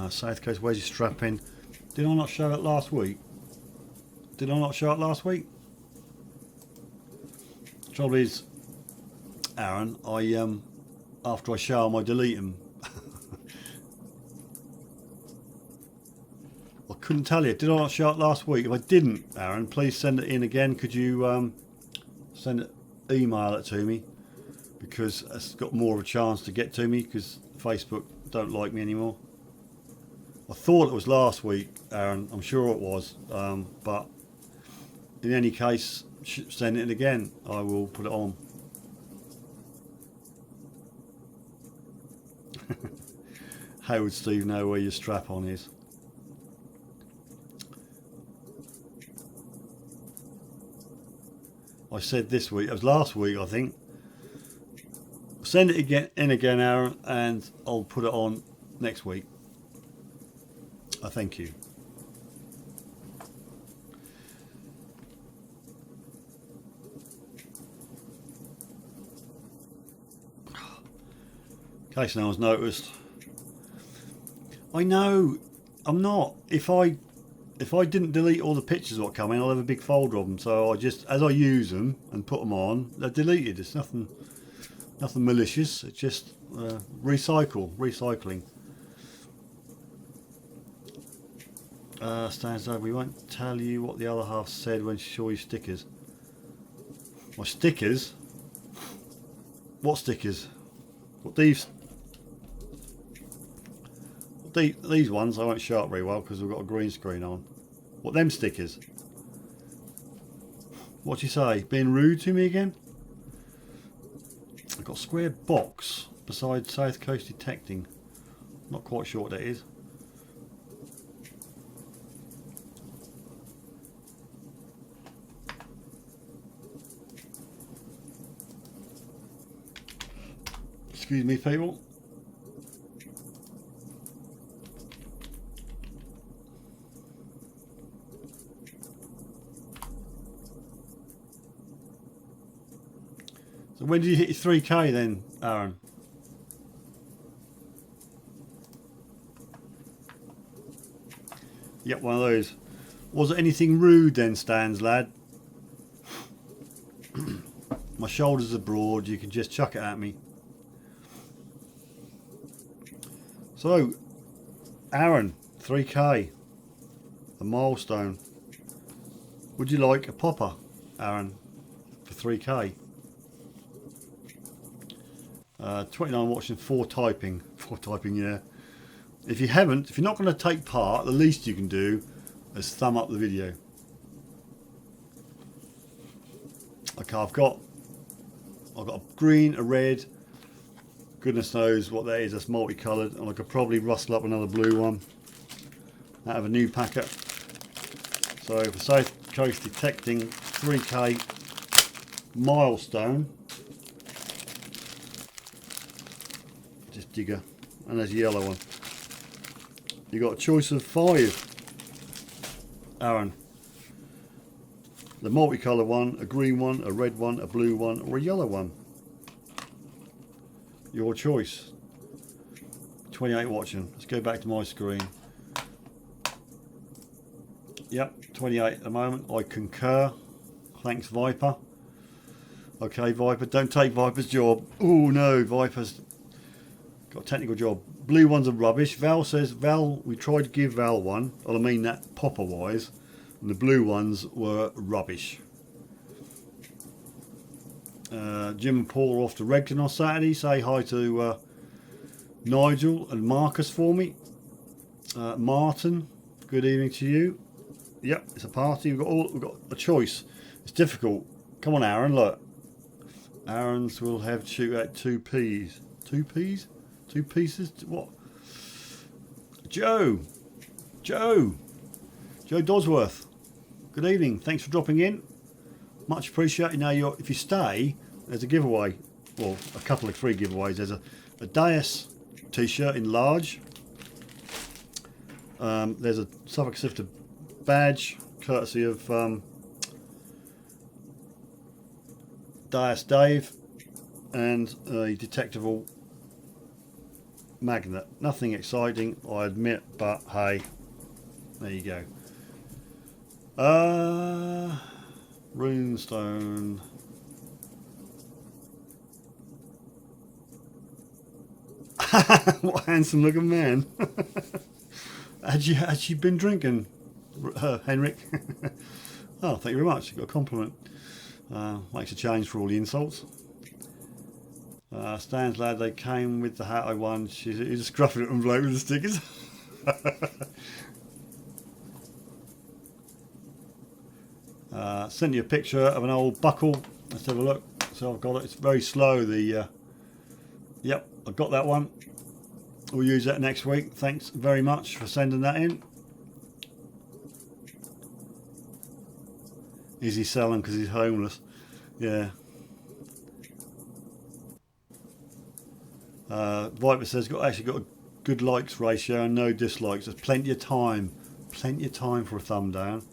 South Coast, where's your strap in? Did I not show it last week? Did I not show it last week? Trouble is, Aaron, after I show them, I delete them. I couldn't tell you. Did I not show it last week? If I didn't, Aaron, please send it in again. Could you email it to me? Because it's got more of a chance to get to me, because Facebook don't like me anymore. I thought it was last week, Aaron. I'm sure it was. But in any case, send it in again. I will put it on. How would Steve know where your strap on is? I said this week. It was last week, I think. Send it in again, Aaron, and I'll put it on next week. Thank you. In case no one's noticed. I know. I'm not. If I didn't delete all the pictures that come in, I'll have a big folder of them. So I just, as I use them and put them on, they're deleted. It's nothing malicious. It's just recycling. Stands over. We won't tell you what the other half said when she saw your stickers. My stickers? What stickers? What these? These ones I won't show up very well because we've got a green screen on. What, them stickers? What'd you say? Being rude to me again? I've got a square box beside South Coast Detecting. Not quite sure what that is. Excuse me, people. So when did you hit your 3K then, Aaron? Yep, one of those. Was it anything rude then, Stans lad? My shoulders are broad, you can just chuck it at me. So, Aaron, 3K, a milestone. Would you like a popper, Aaron, for 3K? 29 watching, 4 typing. 4 typing, yeah. If you're not going to take part, the least you can do is thumb up the video. Okay, I've got a green, a red. Goodness knows what that is. That's multicoloured, and I could probably rustle up another blue one out of a new packet. So for South Coast Detecting 3K milestone, just digger, and there's a yellow one. You got a choice of 5, Aaron. The multicolour one, a green one, a red one, a blue one, or a yellow one. Your choice. 28 watching. Let's go back to my screen. Yep, 28 at the moment. I concur. Thanks, Viper. Okay, Viper, don't take Viper's job. Oh no, Viper's got a technical job. Blue ones are rubbish. Val says, Val, we tried to give Val one. Well, I mean that popper wise. And the blue ones were rubbish. Jim and Paul are off to Regton on Saturday. Say hi to Nigel and Marcus for me. Martin, good evening to you. Yep, it's a party. We've got a choice. It's difficult. Come on, Aaron, look. Aaron's will have to shoot out 2 peas. 2 peas? 2 pieces? What? Joe Dosworth. Good evening. Thanks for dropping in. Much appreciated. Now, if you stay, there's a giveaway. Well, a couple of free giveaways. There's a Dias t-shirt in large. There's a Suffolk Sifter badge, courtesy of Dias Dave, and a detectable magnet. Nothing exciting, I admit, but hey, there you go. Runestone. What a handsome looking man. Had you been drinking, Henrik? Oh, thank you very much. You got a compliment. Makes a change for all the insults. Stan's lad, they came with the hat I won. He's a scruffy little bloke with the stickers. Sent you a picture of an old buckle. Let's have a look. So I've got it. It's very slow. Yep, I've got that one. We'll use that next week. Thanks very much for sending that in. Is he selling because he's homeless? Yeah. Viper says actually got a good likes ratio and no dislikes. There's plenty of time for a thumb down.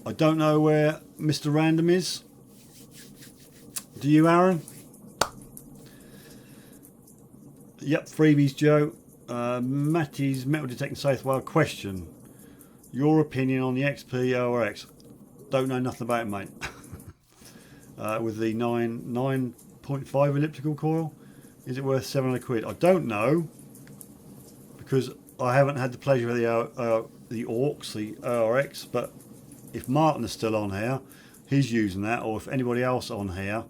I don't know where Mr. Random is. Do you, Aaron? Yep, freebies, Joe. Matty's metal detecting safe whale question. Your opinion on the XP ORX? Don't know nothing about it, mate. With the 9.5 elliptical coil, is it worth 700 quid? I don't know, because I haven't had the pleasure of the Orcs, the ORX. But if Martin is still on here, he's using that, or if anybody else on here,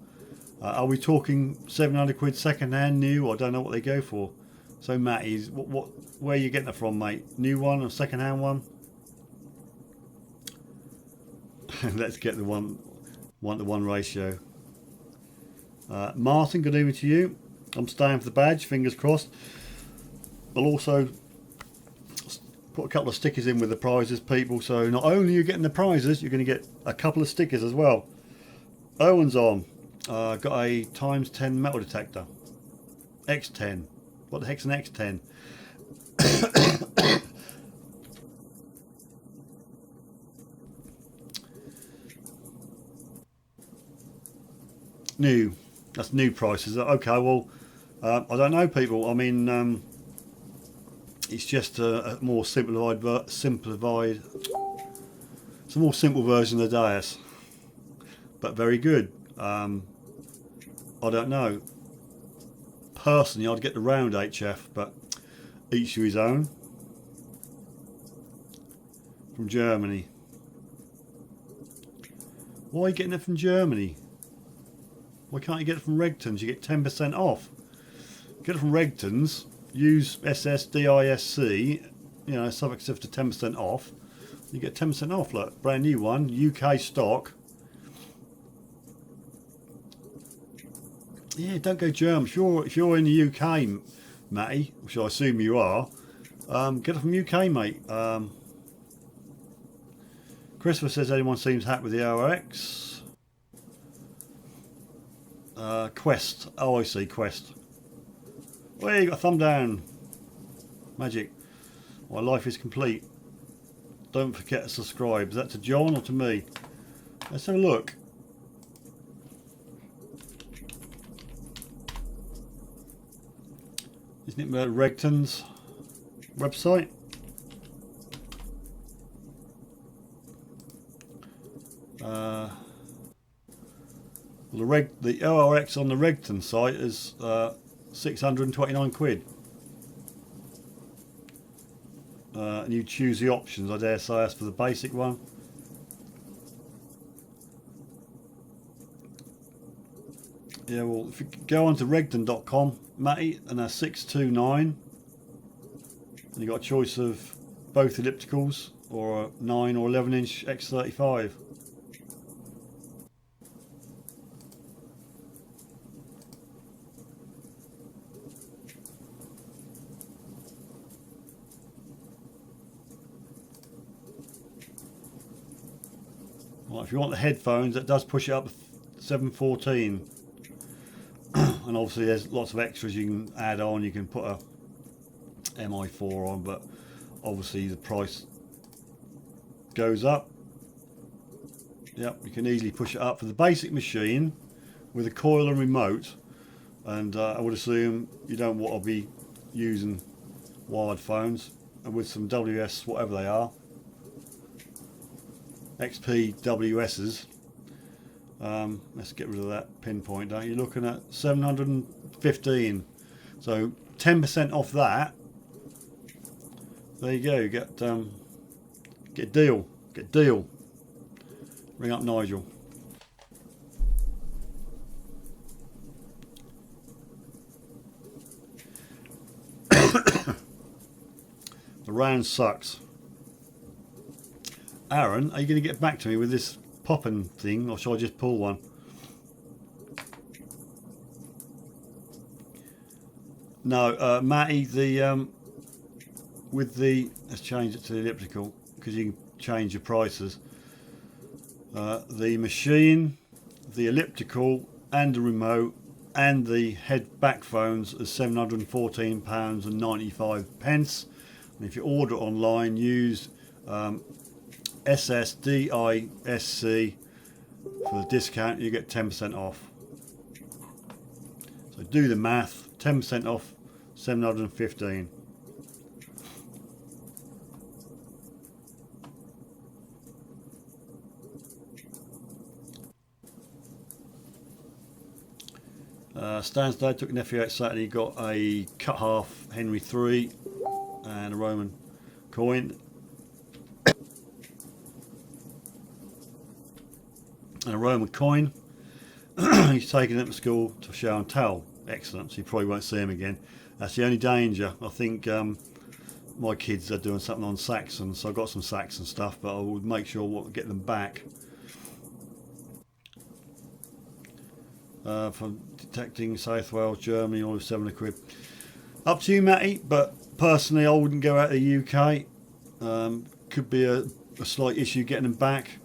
are we talking 700 quid second hand, new? I don't know what they go for. So Matty's, where are you getting it from, mate? New one or second hand one? Let's get the 1-to-1 ratio. Martin, good evening to you. I'm staying for the badge, fingers crossed. I'll also put a couple of stickers in with the prizes, people. So not only are you getting the prizes, you're going to get a couple of stickers as well. Owen's on. Got a ×10 metal detector. X10. What the heck's an X10? New. That's new prices. Okay, well, I don't know, people. I mean, it's just a more simplified. It's a more simple version of the Dias, but very good. I don't know. Personally, I'd get the round HF, but each to his own. From Germany. Why are you getting it from Germany? Why can't you get it from Regton's? You get 10% off. Get it from Regton's. Use SSDISC. You know, Suffolk Sifter 10% off. You get 10% off. Look, brand new one, UK stock. Yeah, don't go German. If you're in the UK, Matty, which I assume you are, get it from UK, mate. Christopher says anyone seems happy with the ORX. Quest. Oh, I see, Quest. Well, you got a thumb down. Magic. My life is complete. Don't forget to subscribe. Is that to John or to me? Let's have a look. Isn't it Regton's website? The ORX on the Regton site is 629 quid. And you choose the options. I dare say that's for the basic one. Yeah, well, if you go on to regton.com, Matty, and that's 629, and you got a choice of both ellipticals or a 9 or 11 inch X35. Well, if you want the headphones, that does push it up to 714. And obviously there's lots of extras you can add on. You can put a MI4 on, but obviously the price goes up. Yep, you can easily push it up for the basic machine with a coil and remote. And I would assume you don't want to be using wired phones, and with some WS whatever they are, XP WS's. Let's get rid of that pinpoint. You're looking at 715. So 10% off that. There you go. You get deal. Get deal. Ring up Nigel. The round sucks. Aaron, are you going to get back to me with this popping thing, or shall I just pull one? No, Matty, let's change it to the elliptical, because you can change your prices. The machine, the elliptical, and the remote, and the head back phones is £714.95. And if you order online, use SSDISC for the discount, you get 10% off. So do the math, 10% off, 715. Stan's dad took nephew out Saturday, got a cut half Henry III and a Roman coin. And a Roman coin. He's taking it to school to show and tell. Excellent. So you probably won't see him again. That's the only danger. I think my kids are doing something on Saxon, so I've got some Saxon stuff, but I will make sure we'll get them back. For detecting South Wales, Germany, all of 70 quid. Up to you, Matty, but personally I wouldn't go out of the UK. Could be a slight issue getting them back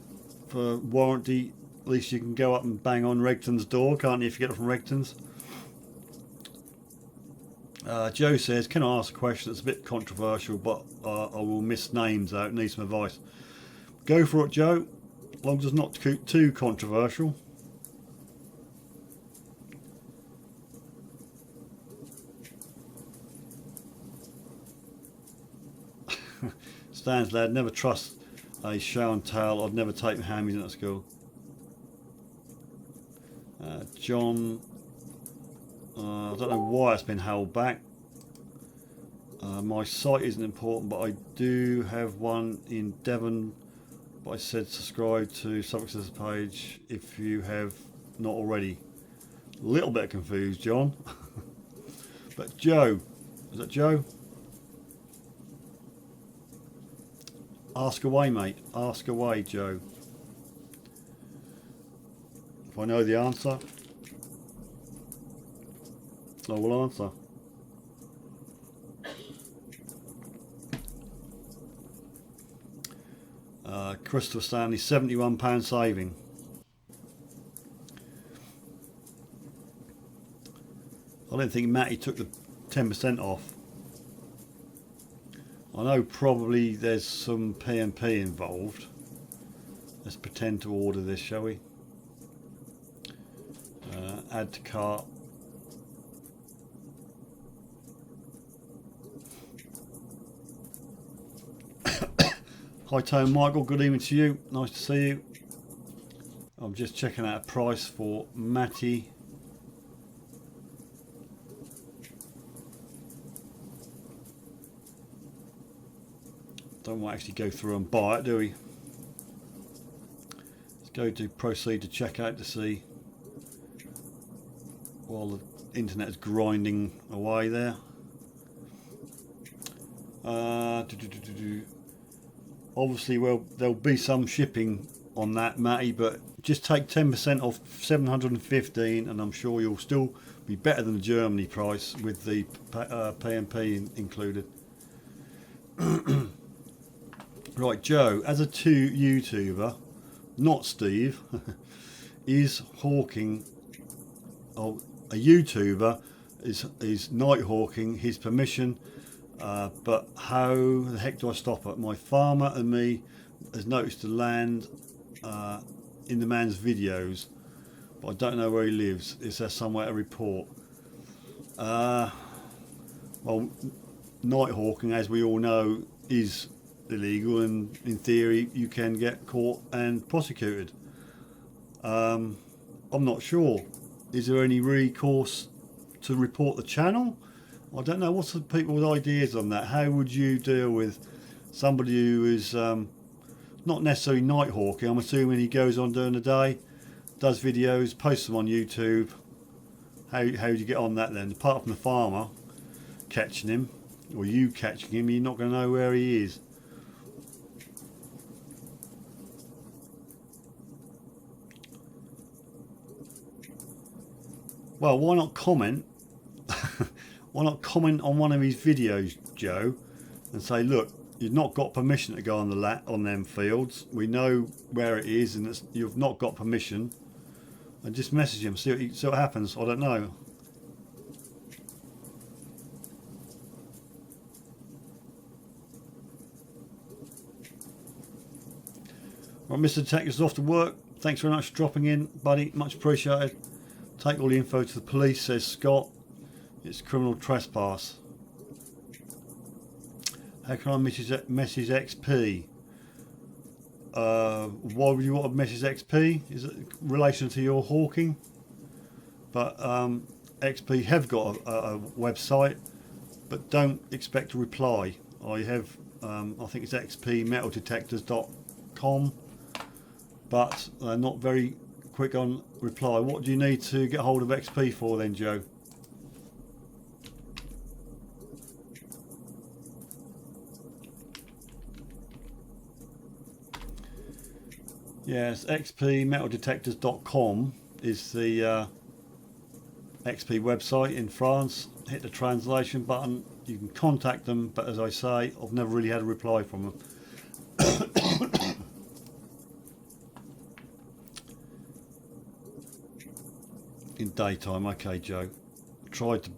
for warranty. At least you can go up and bang on Regton's door, can't you, if you get it from Regton's? Joe says, can I ask a question that's a bit controversial, but I will miss names out, need some advice. Go for it, Joe, as long as it's not too controversial. Stan's lad, never trust a show and tell. I'd never take my hammies in at school. John, I don't know why it's been held back. My site isn't important, but I do have one in Devon. But I said subscribe to SUFFOLK SIFTER page if you have not already. A little bit confused, John. But Joe, is that Joe? Ask away, mate. Ask away, Joe. If I know the answer, I will answer. Christopher Stanley, £71 saving. I don't think Matty took the 10% off. I know probably there's some P&P involved. Let's pretend to order this, shall we? Add to cart. Hi Tone Michael, good evening to you. Nice to see you. I'm just checking out a price for Matty. Don't want to actually go through and buy it, do we? Let's go to proceed to checkout to see, while the internet is grinding away there. Obviously, well, there'll be some shipping on that, Matty, but just take 10% off 715, and I'm sure you'll still be better than the Germany price with the P&P included. Right, Joe, as a YouTuber, not Steve, is hawking. Oh, a YouTuber is night hawking his permission. But how the heck do I stop it? My farmer and me has noticed the land in the man's videos, but I don't know where he lives. Is there somewhere to report? Well, night hawking, as we all know, is illegal, and in theory you can get caught and prosecuted. I'm not sure. Is there any recourse to report the channel? I don't know. What's the people's ideas on that? How would you deal with somebody who is not necessarily night hawking? I'm assuming he goes on during the day, does videos, posts them on YouTube. How do you get on that then? Apart from the farmer catching him, or you catching him, you're not going to know where he is. Well, why not comment? Why not comment on one of his videos, Joe, and say, look, you've not got permission to go on on them fields. We know where it is, and you've not got permission. And just message him, see what happens. I don't know. Right, Mr. Detective's off to work. Thanks very much for dropping in, buddy. Much appreciated. Take all the info to the police, says Scott. It's criminal trespass. How can I message XP? Why would you want to message XP? Is it in relation to your hawking? But XP have got a website, but don't expect a reply. I have, I think it's xpmetaldetectors.com, but not very quick on reply. What do you need to get hold of XP for then, Joe? Yes, xpmetaldetectors.com is the XP website in France. Hit the translation button. You can contact them, but as I say, I've never really had a reply from them. In daytime, okay, Joe. Tried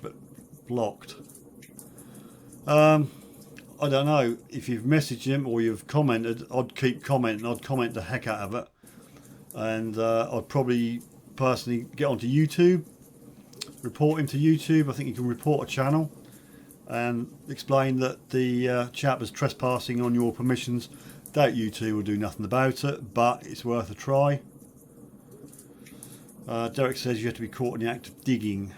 but blocked. I don't know, if you've messaged him or you've commented, I'd keep commenting. I'd comment the heck out of it, and I'd probably personally get onto YouTube, report him to YouTube. I think you can report a channel and explain that the chap is trespassing on your permissions. Doubt YouTube will do nothing about it, but it's worth a try. Derek says you have to be caught in the act of digging.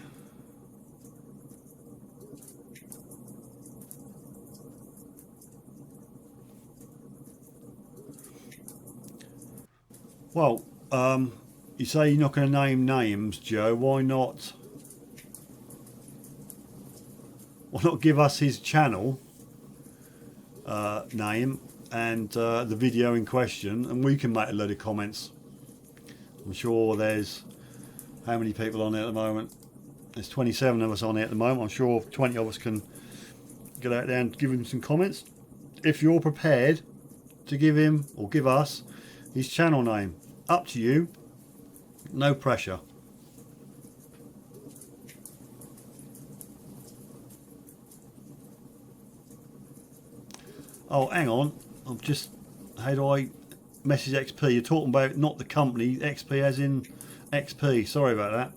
Well, you say you're not going to name names, Joe. Why not give us his channel name and the video in question, and we can make a load of comments. I'm sure there's, how many people on there at the moment? There's 27 of us on there at the moment. I'm sure 20 of us can get out there and give him some comments. If you're prepared to give him or give us his channel name, up to you. No pressure. Oh, hang on. I'm just, how do I message XP? You're talking about not the company, XP as in XP. Sorry about that.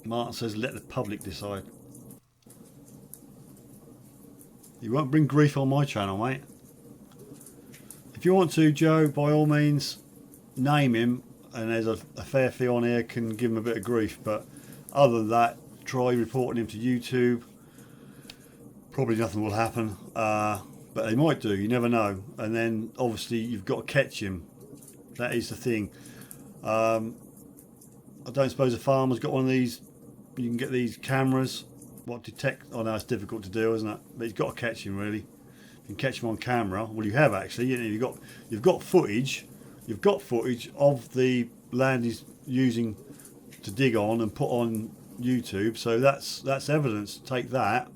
Martin says let the public decide. You won't bring grief on my channel, mate. If you want to, Joe, by all means, name him, and there's a fair few on here can give him a bit of grief. But other than that, try reporting him to YouTube. Probably nothing will happen, but they might do. You never know. And then obviously you've got to catch him. That is the thing. I don't suppose a farmer's got one of these. You can get these cameras. What detect? Oh no, it's difficult to do, isn't it? But you've got to catch him really. You can catch him on camera. Well, you have actually. You've got footage. You've got footage of the land he's using to dig on and put on YouTube. So that's evidence. Take that.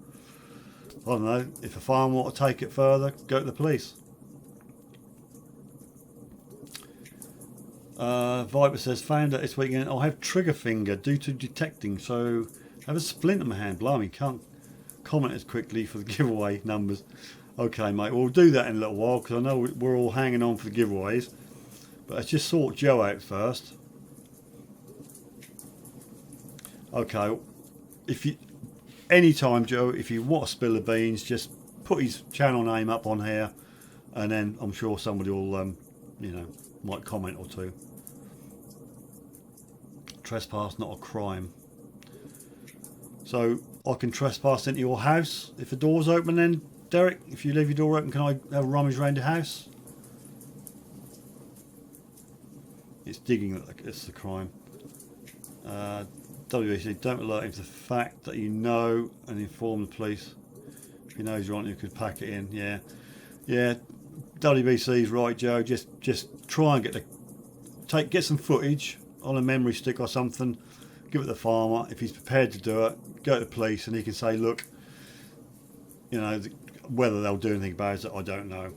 I don't know. If a farmer want to take it further, go to the police. Viper says, found out this weekend I'll have trigger finger due to detecting, so I have a splint in my hand. Blimey, can't comment as quickly for the giveaway numbers. Okay, mate, we'll do that in a little while because I know we're all hanging on for the giveaways. But let's just sort Joe out first. Okay, anytime, Joe, if you want to spill the beans, just put his channel name up on here, and then I'm sure somebody will, might comment or two. Trespass, not a crime. So I can trespass into your house if the door's open then, Derek? If you leave your door open, can I have a rummage around the house? It's digging that's the crime. WBC, don't alert him to the fact that you know and inform the police. If he knows you're on, you could pack it in. Yeah. WBC's right, Joe. Just try and get some footage on a memory stick or something. Give it to the farmer. If he's prepared to do it, go to the police and he can say, look, whether they'll do anything about it, I don't know.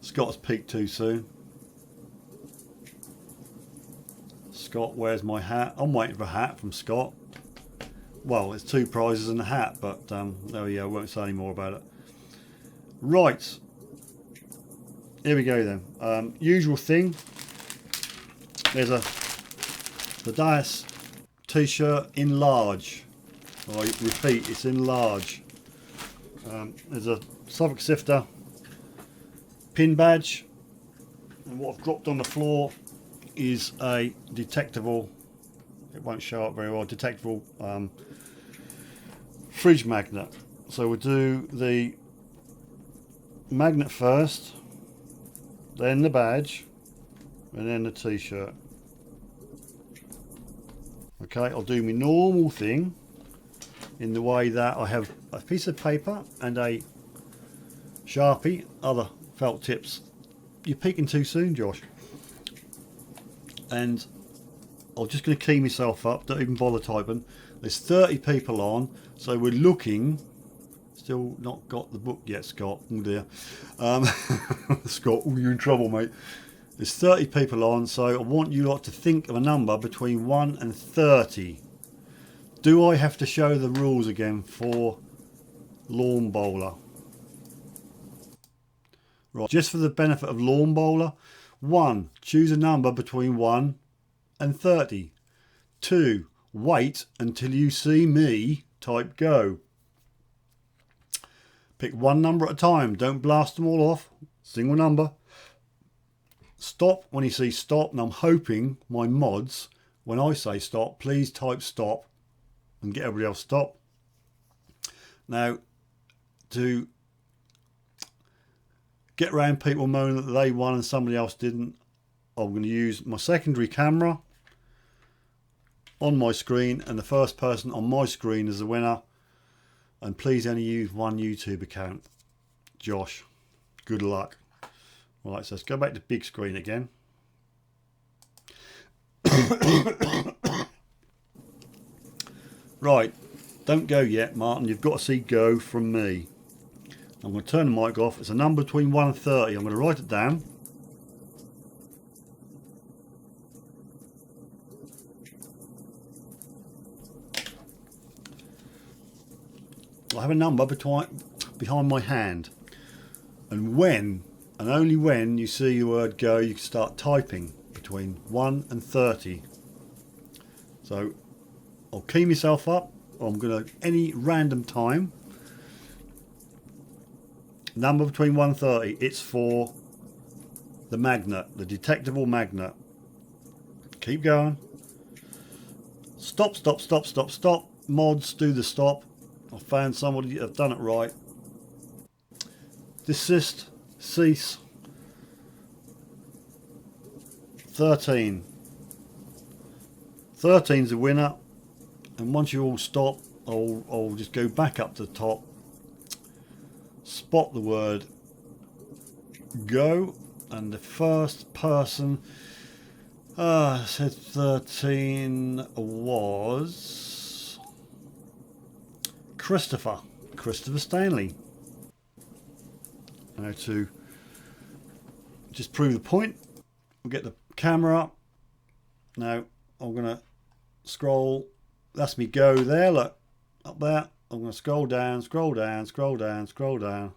Scott's peaked too soon. Scott, where's my hat? I'm waiting for a hat from Scott. Well, it's 2 prizes and a hat, but there we go. Won't say any more about it. Right. Here we go then. Usual thing. There's the Dias t-shirt in large. I repeat, it's in large. There's a Suffolk Sifter pin badge. And what I've dropped on the floor is a detectable, it won't show up very well, detectable fridge magnet. So we'll do the magnet first, then the badge, and then the t-shirt. Okay, I'll do my normal thing in the way that I have a piece of paper and a Sharpie, other felt tips. You're peeking too soon, Josh. And I'm just going to key myself up, don't even bother typing. There's 30 people on, so we're looking. Still not got the book yet, Scott. Oh dear. Scott, you're in trouble, mate. There's 30 people on, so I want you lot to think of a number between 1 and 30. Do I have to show the rules again for Lawn Bowler? Right, just for the benefit of Lawn Bowler. 1. Choose a number between 1 and 30. 2. Wait until you see me type go. Pick one number at a time. Don't blast them all off. Single number. Stop when you see stop, and I'm hoping my mods, when I say stop, please type stop and get everybody else stop. Now, to get around people moaning that they won and somebody else didn't, I'm going to use my secondary camera on my screen, and the first person on my screen is the winner. And please only use one YouTube account. Josh, good luck. Right, so let's go back to big screen again. Right, don't go yet, Martin. You've got to see go from me. I'm going to turn the mic off. It's a number between 1 and 30. I'm going to write it down. I have a number behind my hand. And when, and only when, you see the word go, you can start typing between 1 and 30. So I'll key myself up I'm going to, any random time, number between 1 and 30, it's for the magnet, the detectable magnet. Keep going. Stop, stop, stop, stop, stop. Mods, do the stop. I found somebody that have done it right. Desist, cease. 13. 13's the winner. And once you all stop, I'll just go back up to the top. Spot the word go. And the first person said 13 was Christopher Stanley. Now to just prove the point, we'll get the camera up. Now I'm going to scroll. That's me go there, look, up there. I'm going to scroll down, scroll down, scroll down, scroll down.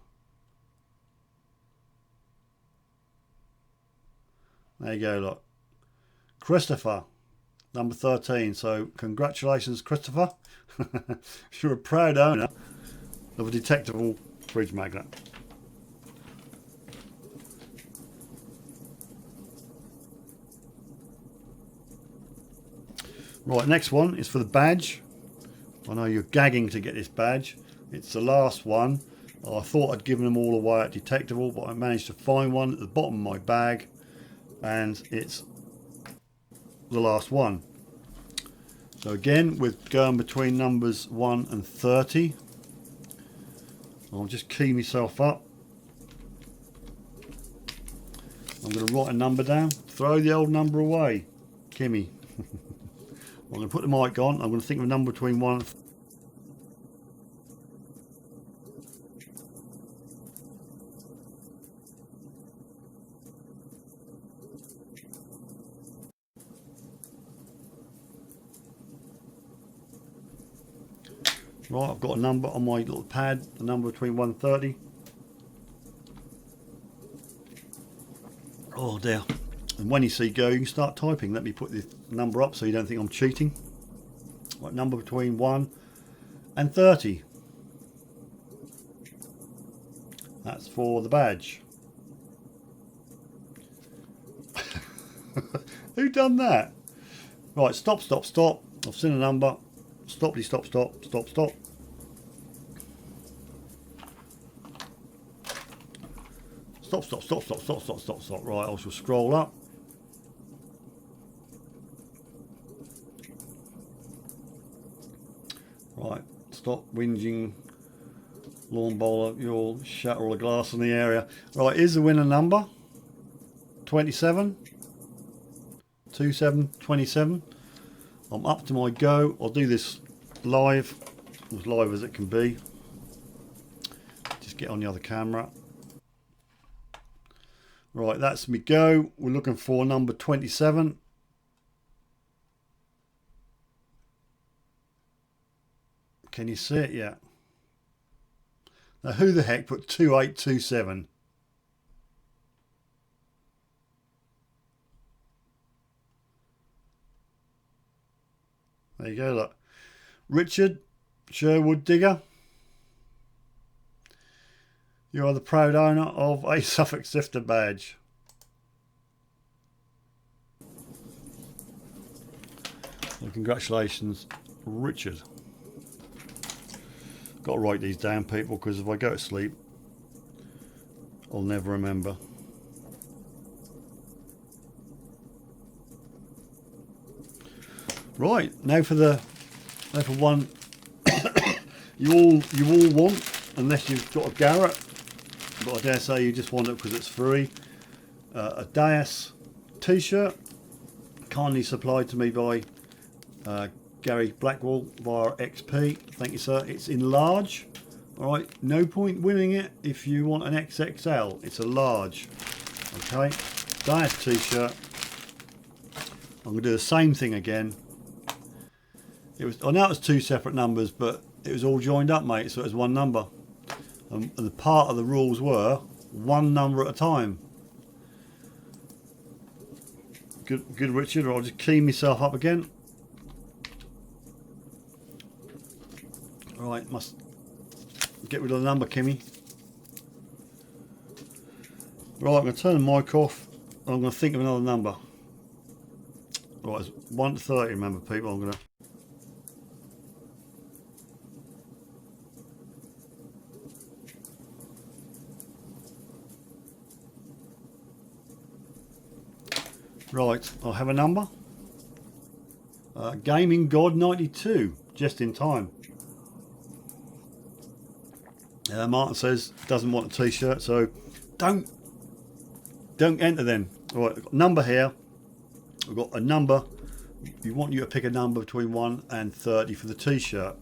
There you go, look. Christopher, number 13. So congratulations, Christopher. You're a proud owner of a detectable fridge magnet. Right, next one is for the badge. I know you're gagging to get this badge. It's the last one. I thought I'd given them all away at detectable, but I managed to find one at the bottom of my bag, and it's the last one. So again, we're going between numbers 1 and 30. I'll just key myself up. I'm going to write a number down. Throw the old number away, Kimmy. I'm going to put the mic on. I'm going to think of a number between 1 and 30. Right, I've got a number on my little pad, a number between 1 and 30. Oh dear. And when you see go, you can start typing. Let me put the number up so you don't think I'm cheating. Right, number between 1 and 30. That's for the badge. Who done that? Right, stop, stop, stop. I've seen a number. Stoppity, stop, stop, stop, stop. Stop, stop, stop, stop, stop, stop, stop, stop. Right, I shall scroll up. Right, stop whinging, lawn bowler. You'll shatter all the glass in the area. Right, here's the winner number. 27. 27. I'm up to my go. I'll do this live, as live as it can be. Just get on the other camera. Right, that's me go. We're looking for number 27. Can you see it yet? Now who the heck put 2827? There you go, look. Richard, Sherwood digger. You are the proud owner of a SUFFOLK SIFTER badge. So congratulations, Richard. Got to write these down, people, because if I go to sleep, I'll never remember. Right, now for one you all want, unless you've got a Garrett, but I dare say you just want it because it's free. A Dias t-shirt, kindly supplied to me by Gary Blackwell via XP. Thank you, sir. It's in large. All right, no point winning it if you want an XXL. It's a large. Okay, Dias t-shirt. I'm gonna do the same thing again. I know it was two separate numbers, but it was all joined up, mate, so it was one number. And the part of the rules were one number at a time. Good, Richard. I'll just key myself up again. Right, must get rid of the number, Kimmy. Right, I'm going to turn the mic off. And I'm going to think of another number. Right, it's 1 to 30, remember, people. I'm going to... Right, I'll have a number. Gaming God 92, just in time. Martin says doesn't want a t-shirt, so don't enter then. Right, I've got a number here. We've got a number. You want you to pick a number between 1 and 30 for the t-shirt.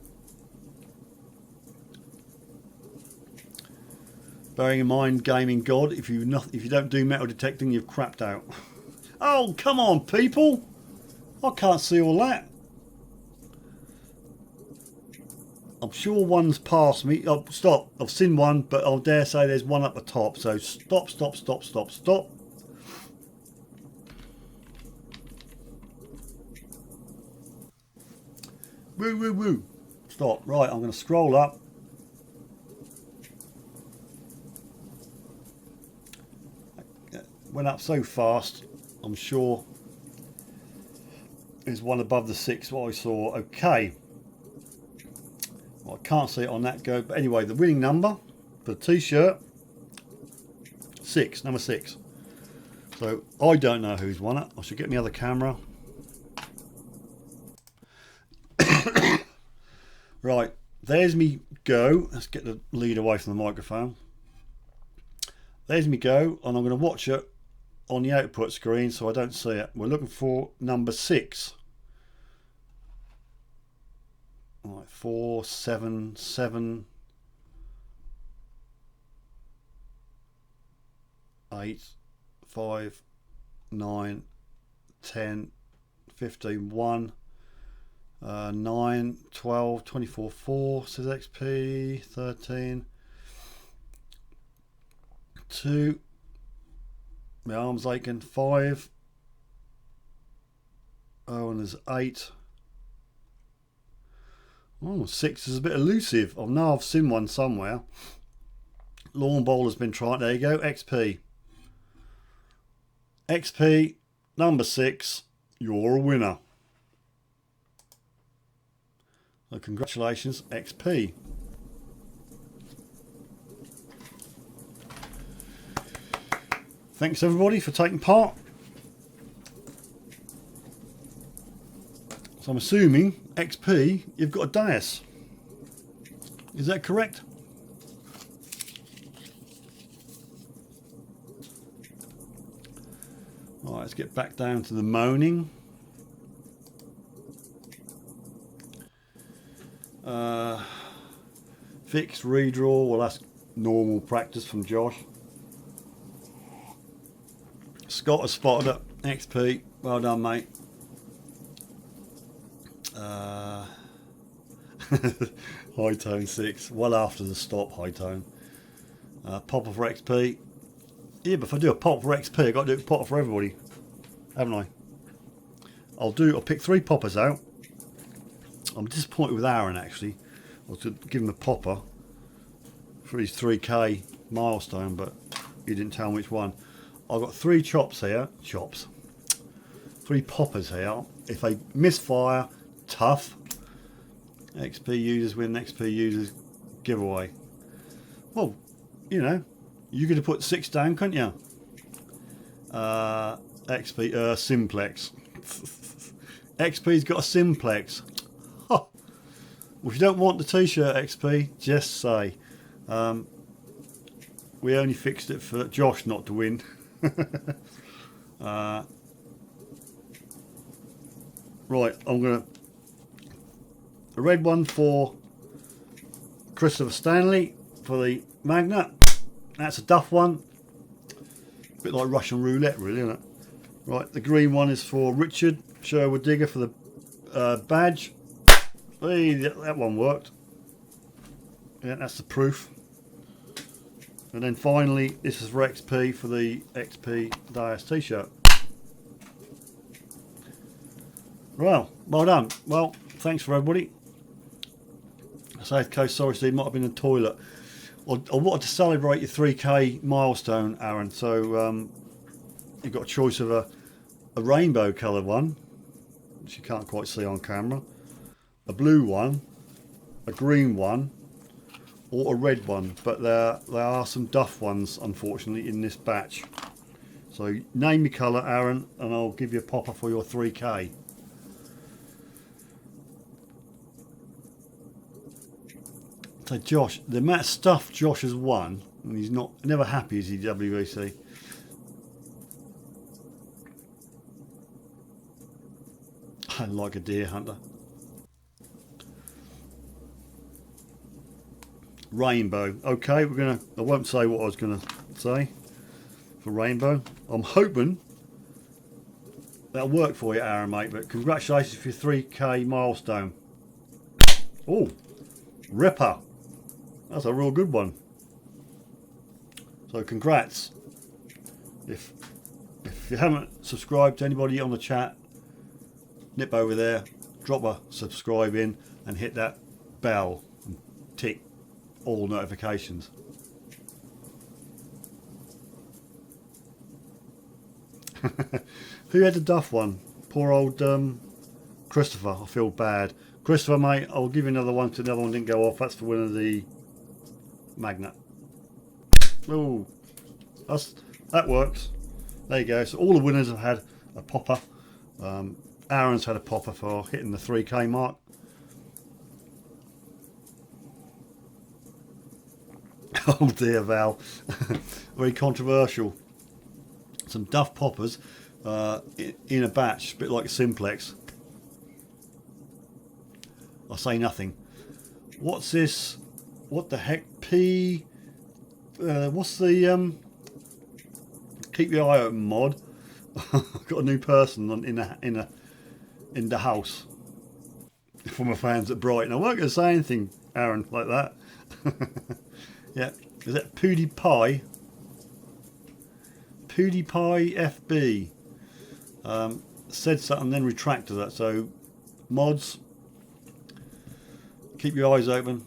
Bearing in mind, Gaming God, if you don't do metal detecting, you've crapped out. Oh, come on, people! I can't see all that. I'm sure one's past me. Oh, stop. I've seen one, but I'll dare say there's one up the top. So stop, stop, stop, stop, stop. Woo, woo, woo. Stop. Right, I'm going to scroll up. Went up so fast, I'm sure there's one above the 6 what I saw. Okay. Well, I can't see it on that go. But anyway, the winning number for the t-shirt, 6, number 6. So I don't know who's won it. I should get my other camera. Right, there's me go. Let's get the lead away from the microphone. There's me go, and I'm going to watch it on the output screen so I don't see it. We're looking for number 6. Right, 4, 7, 7, 8, 5, 9, 10, 15, 1, 9, 12, 24, 4, says XP, 13, 2, my arm's aching, 5, oh, and there's 8. Oh, 6 is a bit elusive. I know I've seen one somewhere. Lawn Bowler's been trying. There you go, XP. XP, number 6, you're a winner. So congratulations, XP. Thanks everybody for taking part. So I'm assuming, XP, you've got a dais. Is that correct? Alright, let's get back down to the moaning. Fix, redraw, well that's normal practice from Josh. Scott has spotted it. XP, well done mate. High tone 6, well after the stop high tone. Popper for XP. Yeah, but if I do a pop for XP, I've got to do a pop for everybody, haven't I? I'll pick 3 poppers out. I'm disappointed with Aaron actually. I was to give him a popper for his 3k milestone, but he didn't tell me which one. I've got 3 chops here. 3 poppers here. If they misfire, tough. XP users win, XP users giveaway. Well, you know, you could have put 6 down, couldn't you? XP, simplex. XP's got a simplex. Huh. Well, if you don't want the t-shirt XP, just say. We only fixed it for Josh not to win. Right, I'm gonna a red one for Christopher Stanley for the magnet. That's a duff one, a bit like Russian roulette really, isn't it? Right, the green one is for Richard Sherwood Digger for the badge. Hey, that one worked. Yeah, that's the proof. And then finally, this is for XP for the XP Dias t-shirt. Well done. Well, thanks for everybody. South Coast, sorry Steve, might have been a toilet. I wanted to celebrate your 3k milestone, Aaron, so you've got a choice of a rainbow coloured one, which you can't quite see on camera, a blue one, a green one, or a red one, but there are some duff ones unfortunately in this batch. So name your colour, Aaron, and I'll give you a popper for your 3k. So Josh, the amount of stuff Josh has won, and he's never happy, is he, WBC? I like a deer hunter. Rainbow. Okay, I won't say what I was gonna say for rainbow. I'm hoping that'll work for you, Aaron, mate, but congratulations for your 3k milestone. Oh, ripper. That's a real good one. So congrats. If you haven't subscribed to anybody on the chat, nip over there, drop a subscribe in and hit that bell and tick all notifications. Who had the duff one? Poor old Christopher. I feel bad. Christopher, mate, I'll give you another one till the other one didn't go off. That's for winning the magnet. Oh, that works. There you go. So all the winners have had a popper. Aaron's had a popper for hitting the 3k mark. Oh dear, Val. Very controversial. Some duff poppers in a batch, a bit like a simplex. I say nothing. What's this? What the heck? What's the keep your eye open mod? I've got a new person in the house for my fans at Brighton. I won't going to say anything, Aaron, like that. Yeah, is that PewDiePie? PewDiePie FB said something, then retracted that. So mods, keep your eyes open.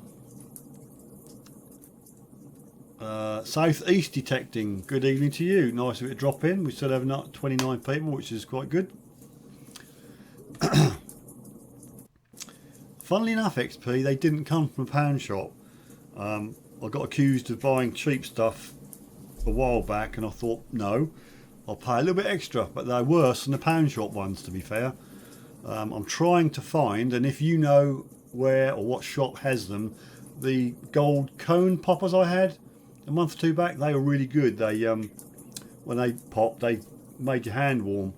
Southeast detecting, good evening to you. Nice of it to drop in. We still have not 29 people, which is quite good. Funnily enough, XP, they didn't come from a pound shop. I got accused of buying cheap stuff a while back, and I thought, no, I'll pay a little bit extra, but they're worse than the pound shop ones, to be fair. I'm trying to find, and if you know where or what shop has them, the gold cone poppers I had a month or two back, they were really good. They when they popped, they made your hand warm.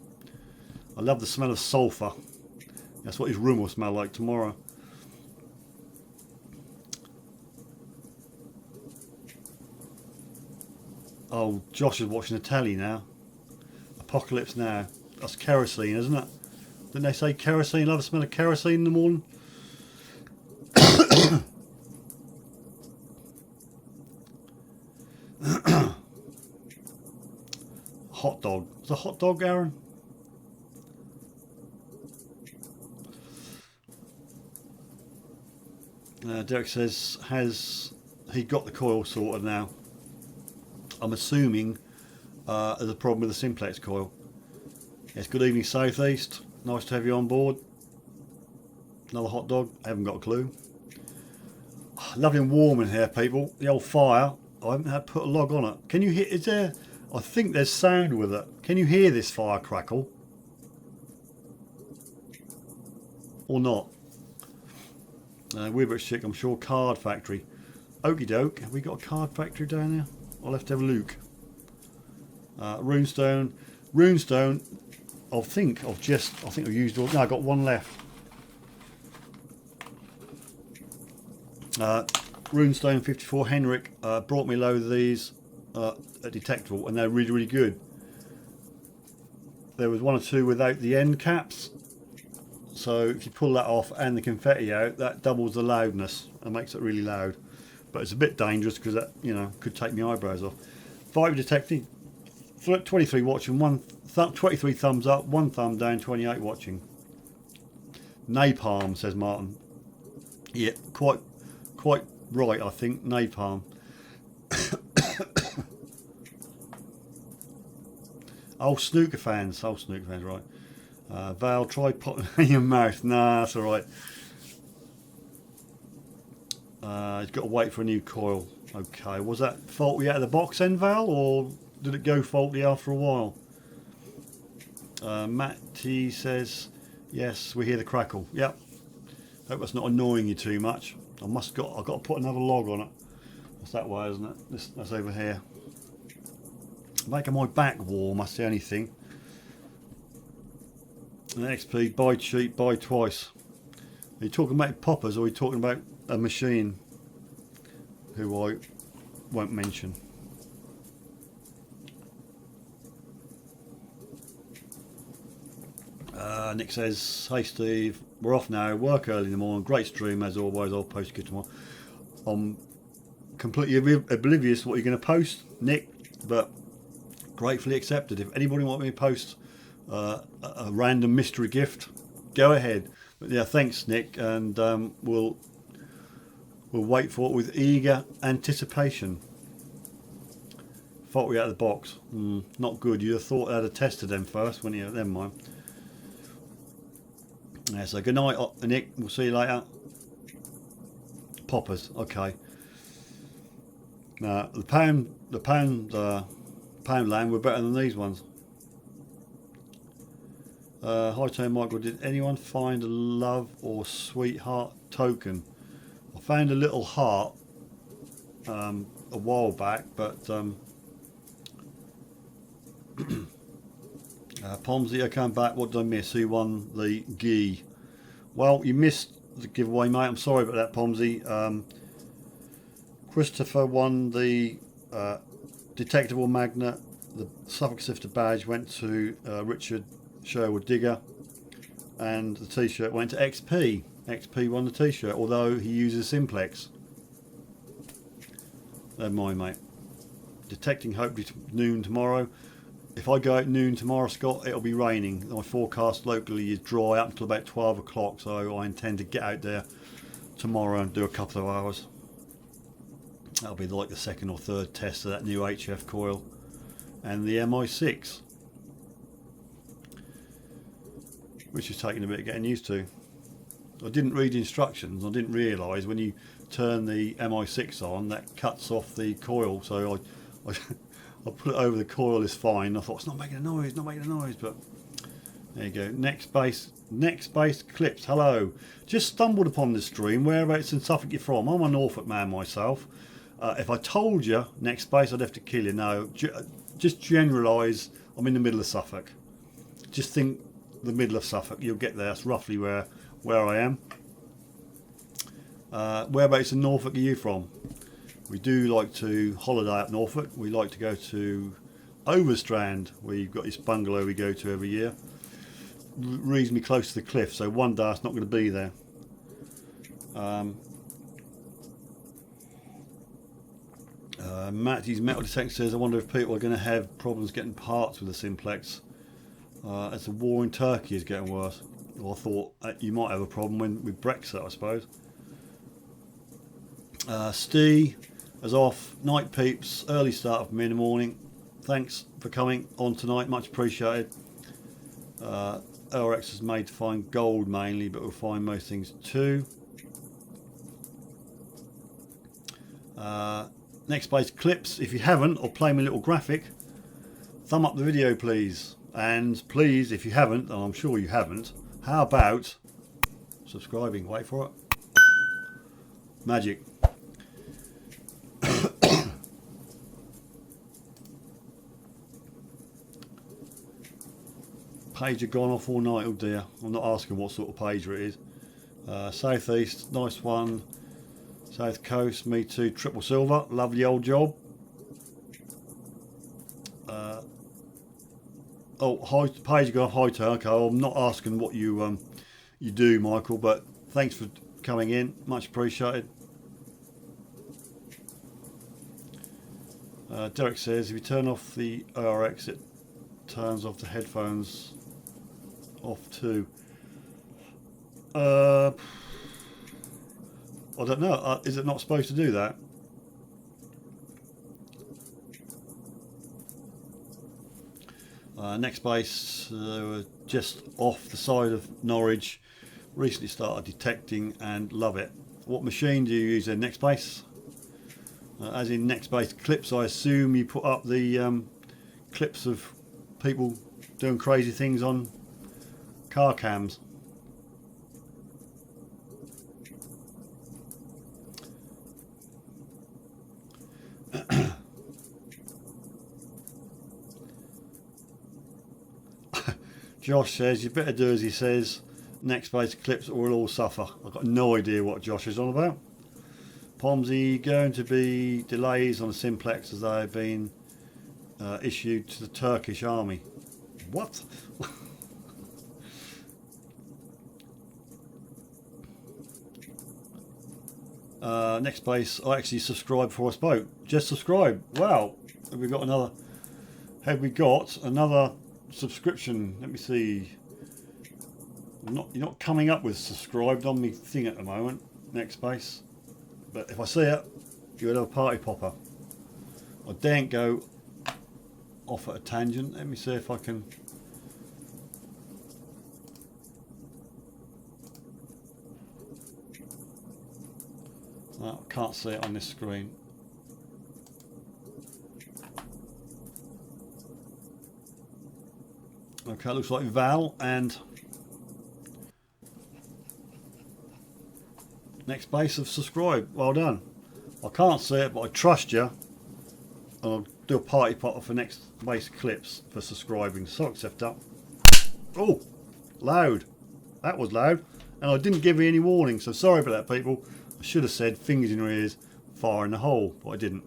I love the smell of sulphur. That's what his room will smell like tomorrow. Oh, Josh is watching the telly now. Apocalypse Now. That's kerosene, isn't it? Didn't they say kerosene? Love the smell of kerosene in the morning. Hot dog. Is a hot dog, Aaron? Derek says, has he got the coil sorted now? I'm assuming there's a problem with the simplex coil. Yes, good evening, Southeast. Nice to have you on board. Another hot dog. I haven't got a clue. Lovely and warm in here, people. The old fire. I haven't had to put a log on it. Can you hear? Is there? I think there's sound with it. Can you hear this fire crackle? Or not? Weirbush chick, I'm sure. Card factory. Okie doke. Have we got a card factory down there? I'll have to have a look. Runestone. Runestone. I think I've used all. No, I've got one left. Runestone 54 Henrik brought me a load of these detectable, and they're really, really good. There was one or two without the end caps, so if you pull that off and the confetti out, that doubles the loudness and makes it really loud. But it's a bit dangerous because that, you know, could take my eyebrows off. Vibe detecting, 23 watching, 23 thumbs up, 1 thumb down, 28 watching. Napalm, says Martin. Yeah, quite quite right, I think. Napalm. Oh, snooker fans. Oh, snooker fans, right. Val, try popping in your mouth. Nah, that's alright. You've got to wait for a new coil. Okay, was that faulty out of the box then, Val, or did it go faulty after a while? Matty says, yes, we hear the crackle. Yep. Hope that's not annoying you too much. I've got to put another log on it. That's that way, isn't it? That's over here. Making my back warm, that's the only thing. The XP, buy cheap, buy twice. Are you talking about poppers, or are you talking about a machine who I won't mention? Nick says, hey Steve, we're off now, work early in the morning, great stream as always, I'll post good tomorrow. I'm completely oblivious to what you're going to post, Nick, but gratefully accepted. If anybody wants me to post a random mystery gift, go ahead. But yeah, thanks Nick, and we'll wait for it with eager anticipation. Faulty out of the box. Not good. You'd have thought I'd have tested them first, wouldn't you? Never mind. Yeah, so good night, Nick. We'll see you later. Poppers. Okay. Now the Poundland were better than these ones. Hi to Michael. Did anyone find a love or sweetheart token? I found a little heart a while back, but Pomsy, I came back. What did I miss? Who won the gi? Well, you missed the giveaway, mate. I'm sorry about that, Pomsy. Christopher won the detectable magnet. The Suffolk Sifter badge went to Richard Sherwood Digger, and the t-shirt went to XP. XP won the t-shirt, although he uses Simplex. Never mind, mate. Detecting hopefully noon tomorrow. If I go out noon tomorrow, Scott, it'll be raining. My forecast locally is dry up until about 12 o'clock, so I intend to get out there tomorrow and do a couple of hours. That'll be like the second or third test of that new HF coil and the MI6, which is taking a bit of getting used to. I didn't read the instructions. I didn't realise when you turn the MI6 on that cuts off the coil, so I put it over the coil is fine. I thought it's not making a noise, but there you go. Next base clips. Hello, just stumbled upon this stream. Whereabouts in Suffolk you from? I'm a Norfolk man myself. If I told you next base, I'd have to kill you. No, just generalise. I'm in the middle of Suffolk. Just think the middle of Suffolk. You'll get there. That's roughly where I am. Whereabouts in Norfolk are you from? We do like to holiday up Norfolk. We like to go to Overstrand, where you've got this bungalow we go to every year. Reasonably close to the cliff, so one day it's not going to be there. Matty's Metal Detector says, I wonder if people are going to have problems getting parts with the Simplex as the war in Turkey is getting worse. Well, I thought you might have a problem with Brexit, I suppose. Steve is off. Night peeps, early start for me in the morning. Thanks for coming on tonight, much appreciated. LRX is made to find gold mainly, but we'll find most things too. Next base clips. If you haven't, or play me a little graphic, thumb up the video please. And please, if you haven't, and I'm sure you haven't, how about subscribing? Wait for it. Magic. Page had gone off all night, oh dear. I'm not asking what sort of pager it is. Southeast, nice one. South Coast, me too. Triple silver, lovely old job. Oh, page had gone off high turn. Okay, I'm not asking what you do, Michael, but thanks for coming in, much appreciated. Derek says if you turn off the ORX, it turns off the headphones off too. I don't know. Is it not supposed to do that? Next base, just off the side of Norwich. Recently started detecting and love it. What machine do you use in next base? As in next base clips, I assume you put up the clips of people doing crazy things on car cams. Josh says you better do as he says. Next base clips or we'll all suffer. I've got no idea what Josh is on about. Pomsy, going to be delays on the simplex as they have been issued to the Turkish army. What? Next base, I actually subscribed before I spoke. Just subscribe. Wow. Have we got another subscription? Let me see. You're not coming up with subscribed on me thing at the moment. Next base. But if I see it, you would have a party popper. I daren't go off at a tangent. Let me see if I can. I can't see it on this screen. Okay, looks like Val and next base have subscribed. Well done. I can't see it, but I trust you. And I'll do a party popper for next base clips for subscribing. SUFFOLK SIFTER. Oh, loud. That was loud. And I didn't give you any warning, so sorry about that, people. I should have said fingers in your ears, fire in the hole, but I didn't.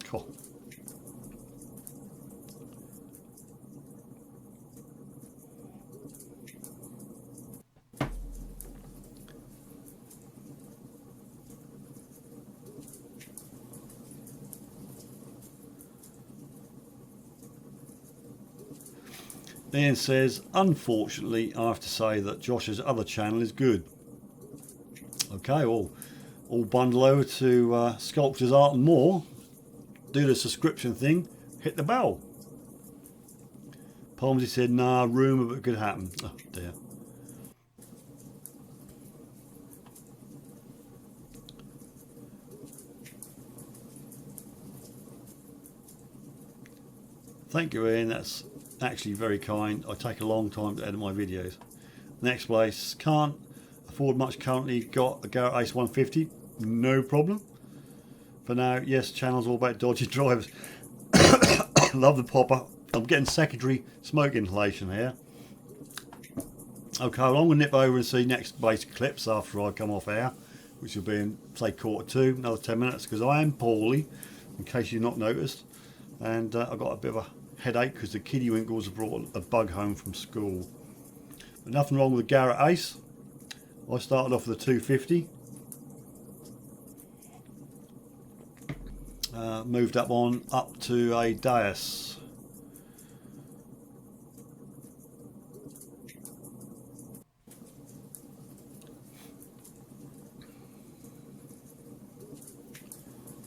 Cool. Ian says, unfortunately, I have to say that Josh's other channel is good. Okay, all bundle over to Sculptures Art and More. Do the subscription thing. Hit the bell. Palmsy said, nah, rumour, but it could happen. Oh dear. Thank you, Ian. That's actually very kind. I take a long time to edit my videos. Next place, can't afford much currently. Got a Garrett Ace 150, no problem. For now, yes, channel's all about dodgy drivers. Love the popper. I'm getting secondary smoke inhalation here. Okay, well, I'm going to nip over and see next base clips after I come off air, which will be in, say, 1:45, another 10 minutes, because I am poorly, in case you've not noticed. And I've got a bit of a headache because the kiddie winkles have brought a bug home from school. But nothing wrong with the Garrett Ace. I started off with a 250. Moved up to a Deus.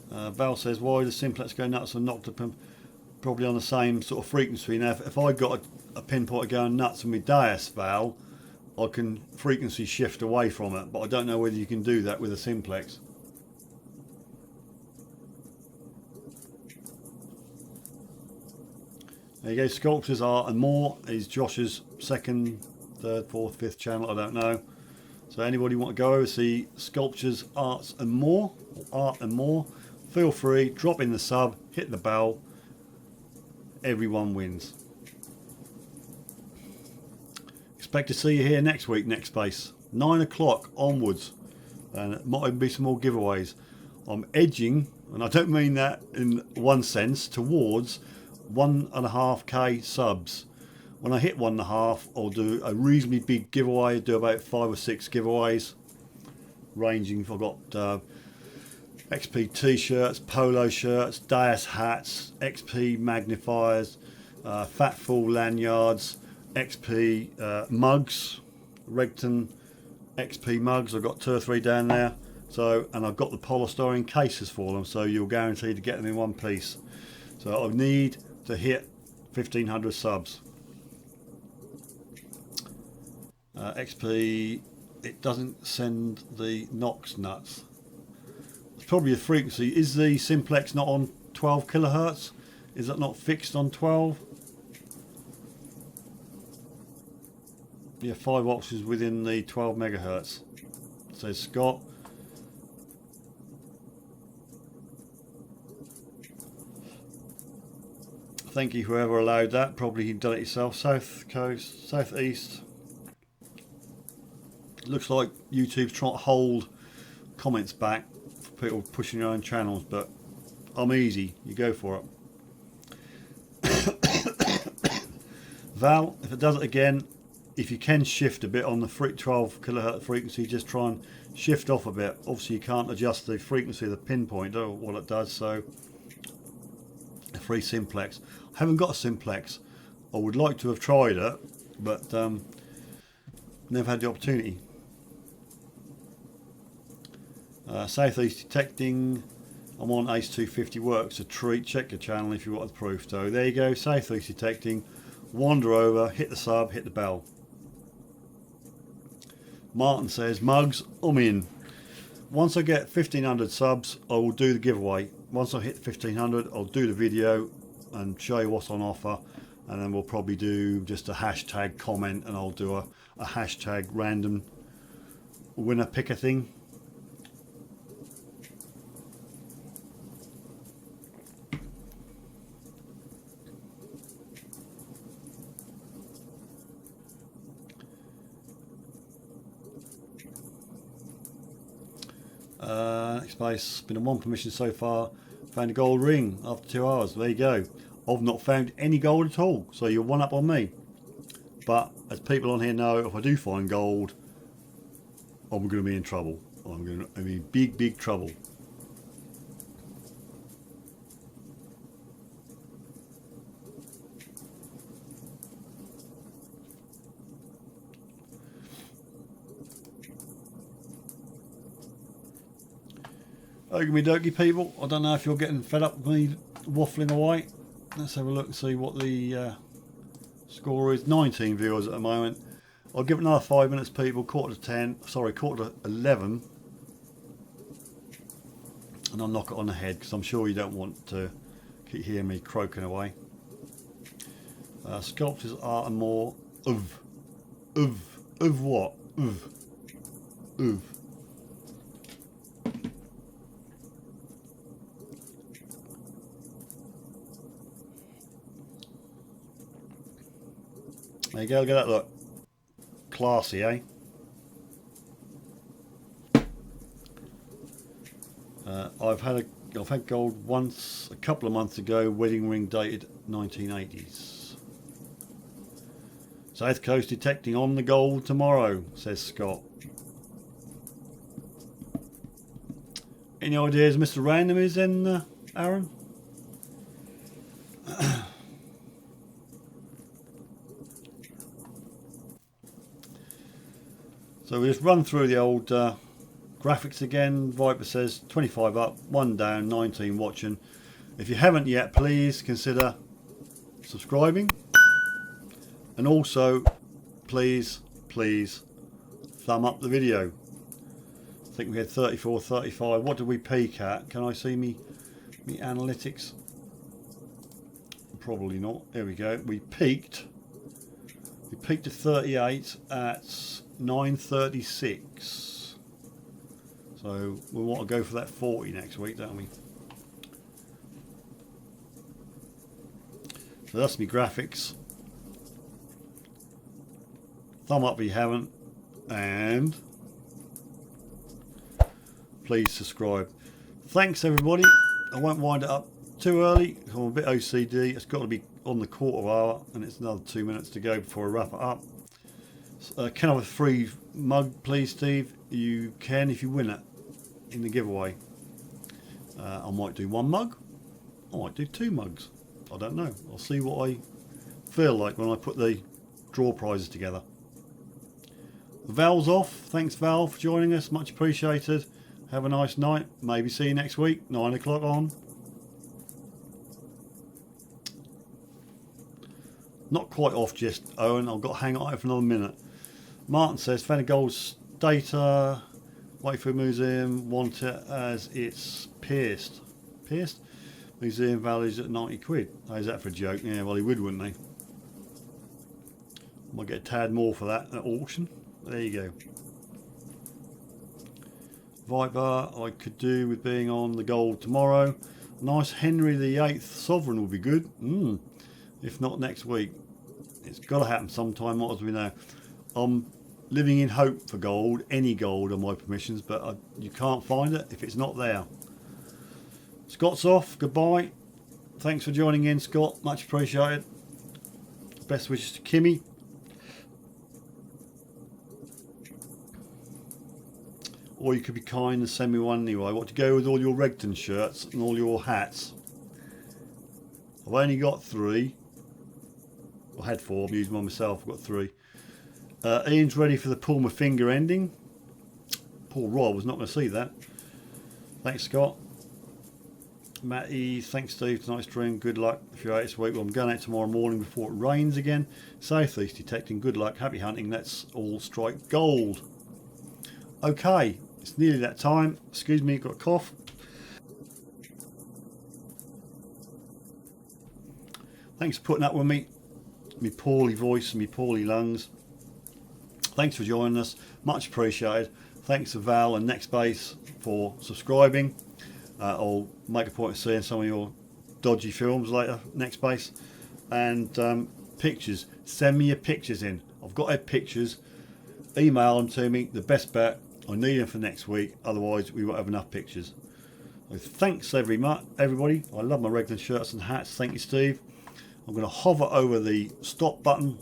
Val says, why does Simplex go nuts and Noctipum? Probably on the same sort of frequency. Now, if I got a pinpointer going nuts with my Deus, Val, I can frequency shift away from it, but I don't know whether you can do that with a Simplex. There you go, Sculptures Art and More is Josh's second, third, fourth, fifth channel, I don't know. So anybody want to go over see Sculptures, Arts and More, or Art and More, feel free, drop in the sub, hit the bell, everyone wins. Expect to see you here next week, next base, 9 o'clock onwards, and it might even be some more giveaways. I'm edging, and I don't mean that in one sense, towards 1.5k subs. When I hit 1.5, I'll do a reasonably big giveaway, do about 5 or 6 giveaways, ranging, I've got XP t-shirts, polo shirts, Deus hats, XP magnifiers, Fatful lanyards, XP mugs, Regton XP mugs, I've got 2 or 3 down there, So, and I've got the polystyrene cases for them, so you're guaranteed to get them in one piece. So I need to hit 1500 subs. XP, it doesn't send the Nox nuts. It's probably the frequency. Is the simplex not on 12 kilohertz? Is that not fixed on 12? Yeah, 5 watts is within the 12 megahertz, says Scott. Thank you whoever allowed that. Probably you've done it yourself. South coast, southeast. Looks like YouTube's trying to hold comments back for people pushing their own channels, but I'm easy. You go for it. Val, if it does it again, if you can shift a bit on the 12 kilohertz frequency, just try and shift off a bit. Obviously you can't adjust the frequency of the pinpoint or what it does, so a free simplex. I haven't got a simplex. I would like to have tried it, but never had the opportunity. Southeast detecting. I'm on Ace 250 works a treat. Check your channel if you want the proof. So there you go, Southeast detecting. Wander over, hit the sub, hit the bell. Martin says, Mugs, I'm in. Once I get 1500 subs, I will do the giveaway. Once I hit 1500, I'll do the video and show you what's on offer, and then we'll probably do just a hashtag comment, and I'll do a hashtag random winner picker thing. Next place, been on one permission so far, found a gold ring after 2 hours. There you go. I've not found any gold at all, so you're one up on me. But as people on here know, if I do find gold, I'm going to be in trouble. I'm going to be in big trouble. Okie dokie people, I don't know if you're getting fed up with me waffling away. Let's have a look and see what the score is. 19 viewers at the moment. I'll give it another 5 minutes people, quarter to 11, and I'll knock it on the head because I'm sure you don't want to keep hearing me croaking away. Sculptures art and more of what? Of. There you go, look at that, look. Classy, eh? I've had gold once a couple of months ago, wedding ring dated 1980s. South Coast detecting on the gold tomorrow, says Scott. Any ideas Mr. Random is in, Aaron? So we just run through the old graphics again. Viper says 25 up, 1 down, 19 watching. If you haven't yet, please consider subscribing, and also please thumb up the video. I think we had 34, 35. What did we peak at? Can I see me analytics? Probably not. There we go. We peaked at 38 at 9:36. So we want to go for that 40 next week, don't we? So that's my graphics. Thumb up if you haven't, and please subscribe. Thanks everybody. I won't wind it up too early. I'm a bit OCD. It's got to be on the quarter hour, and it's another 2 minutes to go before I wrap it up. Can I have a free mug, please, Steve? You can if you win it in the giveaway. I might do 1 mug. I might do 2 mugs. I don't know. I'll see what I feel like when I put the draw prizes together. Val's off. Thanks, Val, for joining us. Much appreciated. Have a nice night. Maybe see you next week, 9 o'clock on. Not quite off just, Owen. I've got to hang on for another minute. Martin says, found a gold data. Wait for a museum. Want it as it's pierced. Pierced? Museum values at 90 quid. Oh, is that for a joke? Yeah, well, he would, wouldn't he? Might get a tad more for that at auction. There you go. Viper, I could do with being on the gold tomorrow. Nice Henry VIII sovereign will be good. If not next week. It's got to happen sometime, not as we know. I'm living in hope for gold, any gold on my permissions, but you can't find it if it's not there. Scott's off. Goodbye. Thanks for joining in, Scott. Much appreciated. Best wishes to Kimmy. Or you could be kind and send me one anyway. What to go with all your Regton shirts and all your hats? I've only got 3. I had 4. I'm using one myself. I've got 3. Ian's ready for the pull my finger ending. Poor Rob was not going to see that. Thanks, Scott. Matty, thanks, Steve. Tonight's stream. Good luck if you're out this week. Well, I'm going out tomorrow morning before it rains again. Southeast detecting. Good luck. Happy hunting. Let's all strike gold. Okay, it's nearly that time. Excuse me, got a cough. Thanks for putting up with me. Me poorly voice and me poorly lungs. Thanks for joining us. Much appreciated. Thanks to Val and Next Base for subscribing. I'll make a point of seeing some of your dodgy films later, Next Base. And pictures. Send me your pictures in. I've got to have pictures. Email them to me. The best bet. I need them for next week. Otherwise, we won't have enough pictures. So thanks everybody. I love my regular shirts and hats. Thank you, Steve. I'm going to hover over the stop button.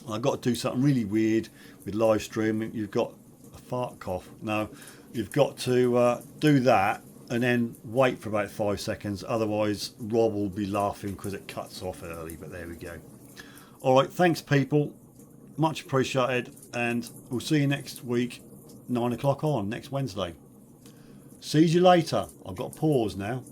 I've got to do something really weird with live streaming. You've got a fart cough. No, you've got to do that and then wait for about 5 seconds. Otherwise, Rob will be laughing because it cuts off early. But there we go. All right, thanks, people. Much appreciated. And we'll see you next week, 9 o'clock on, next Wednesday. See you later. I've got to pause now.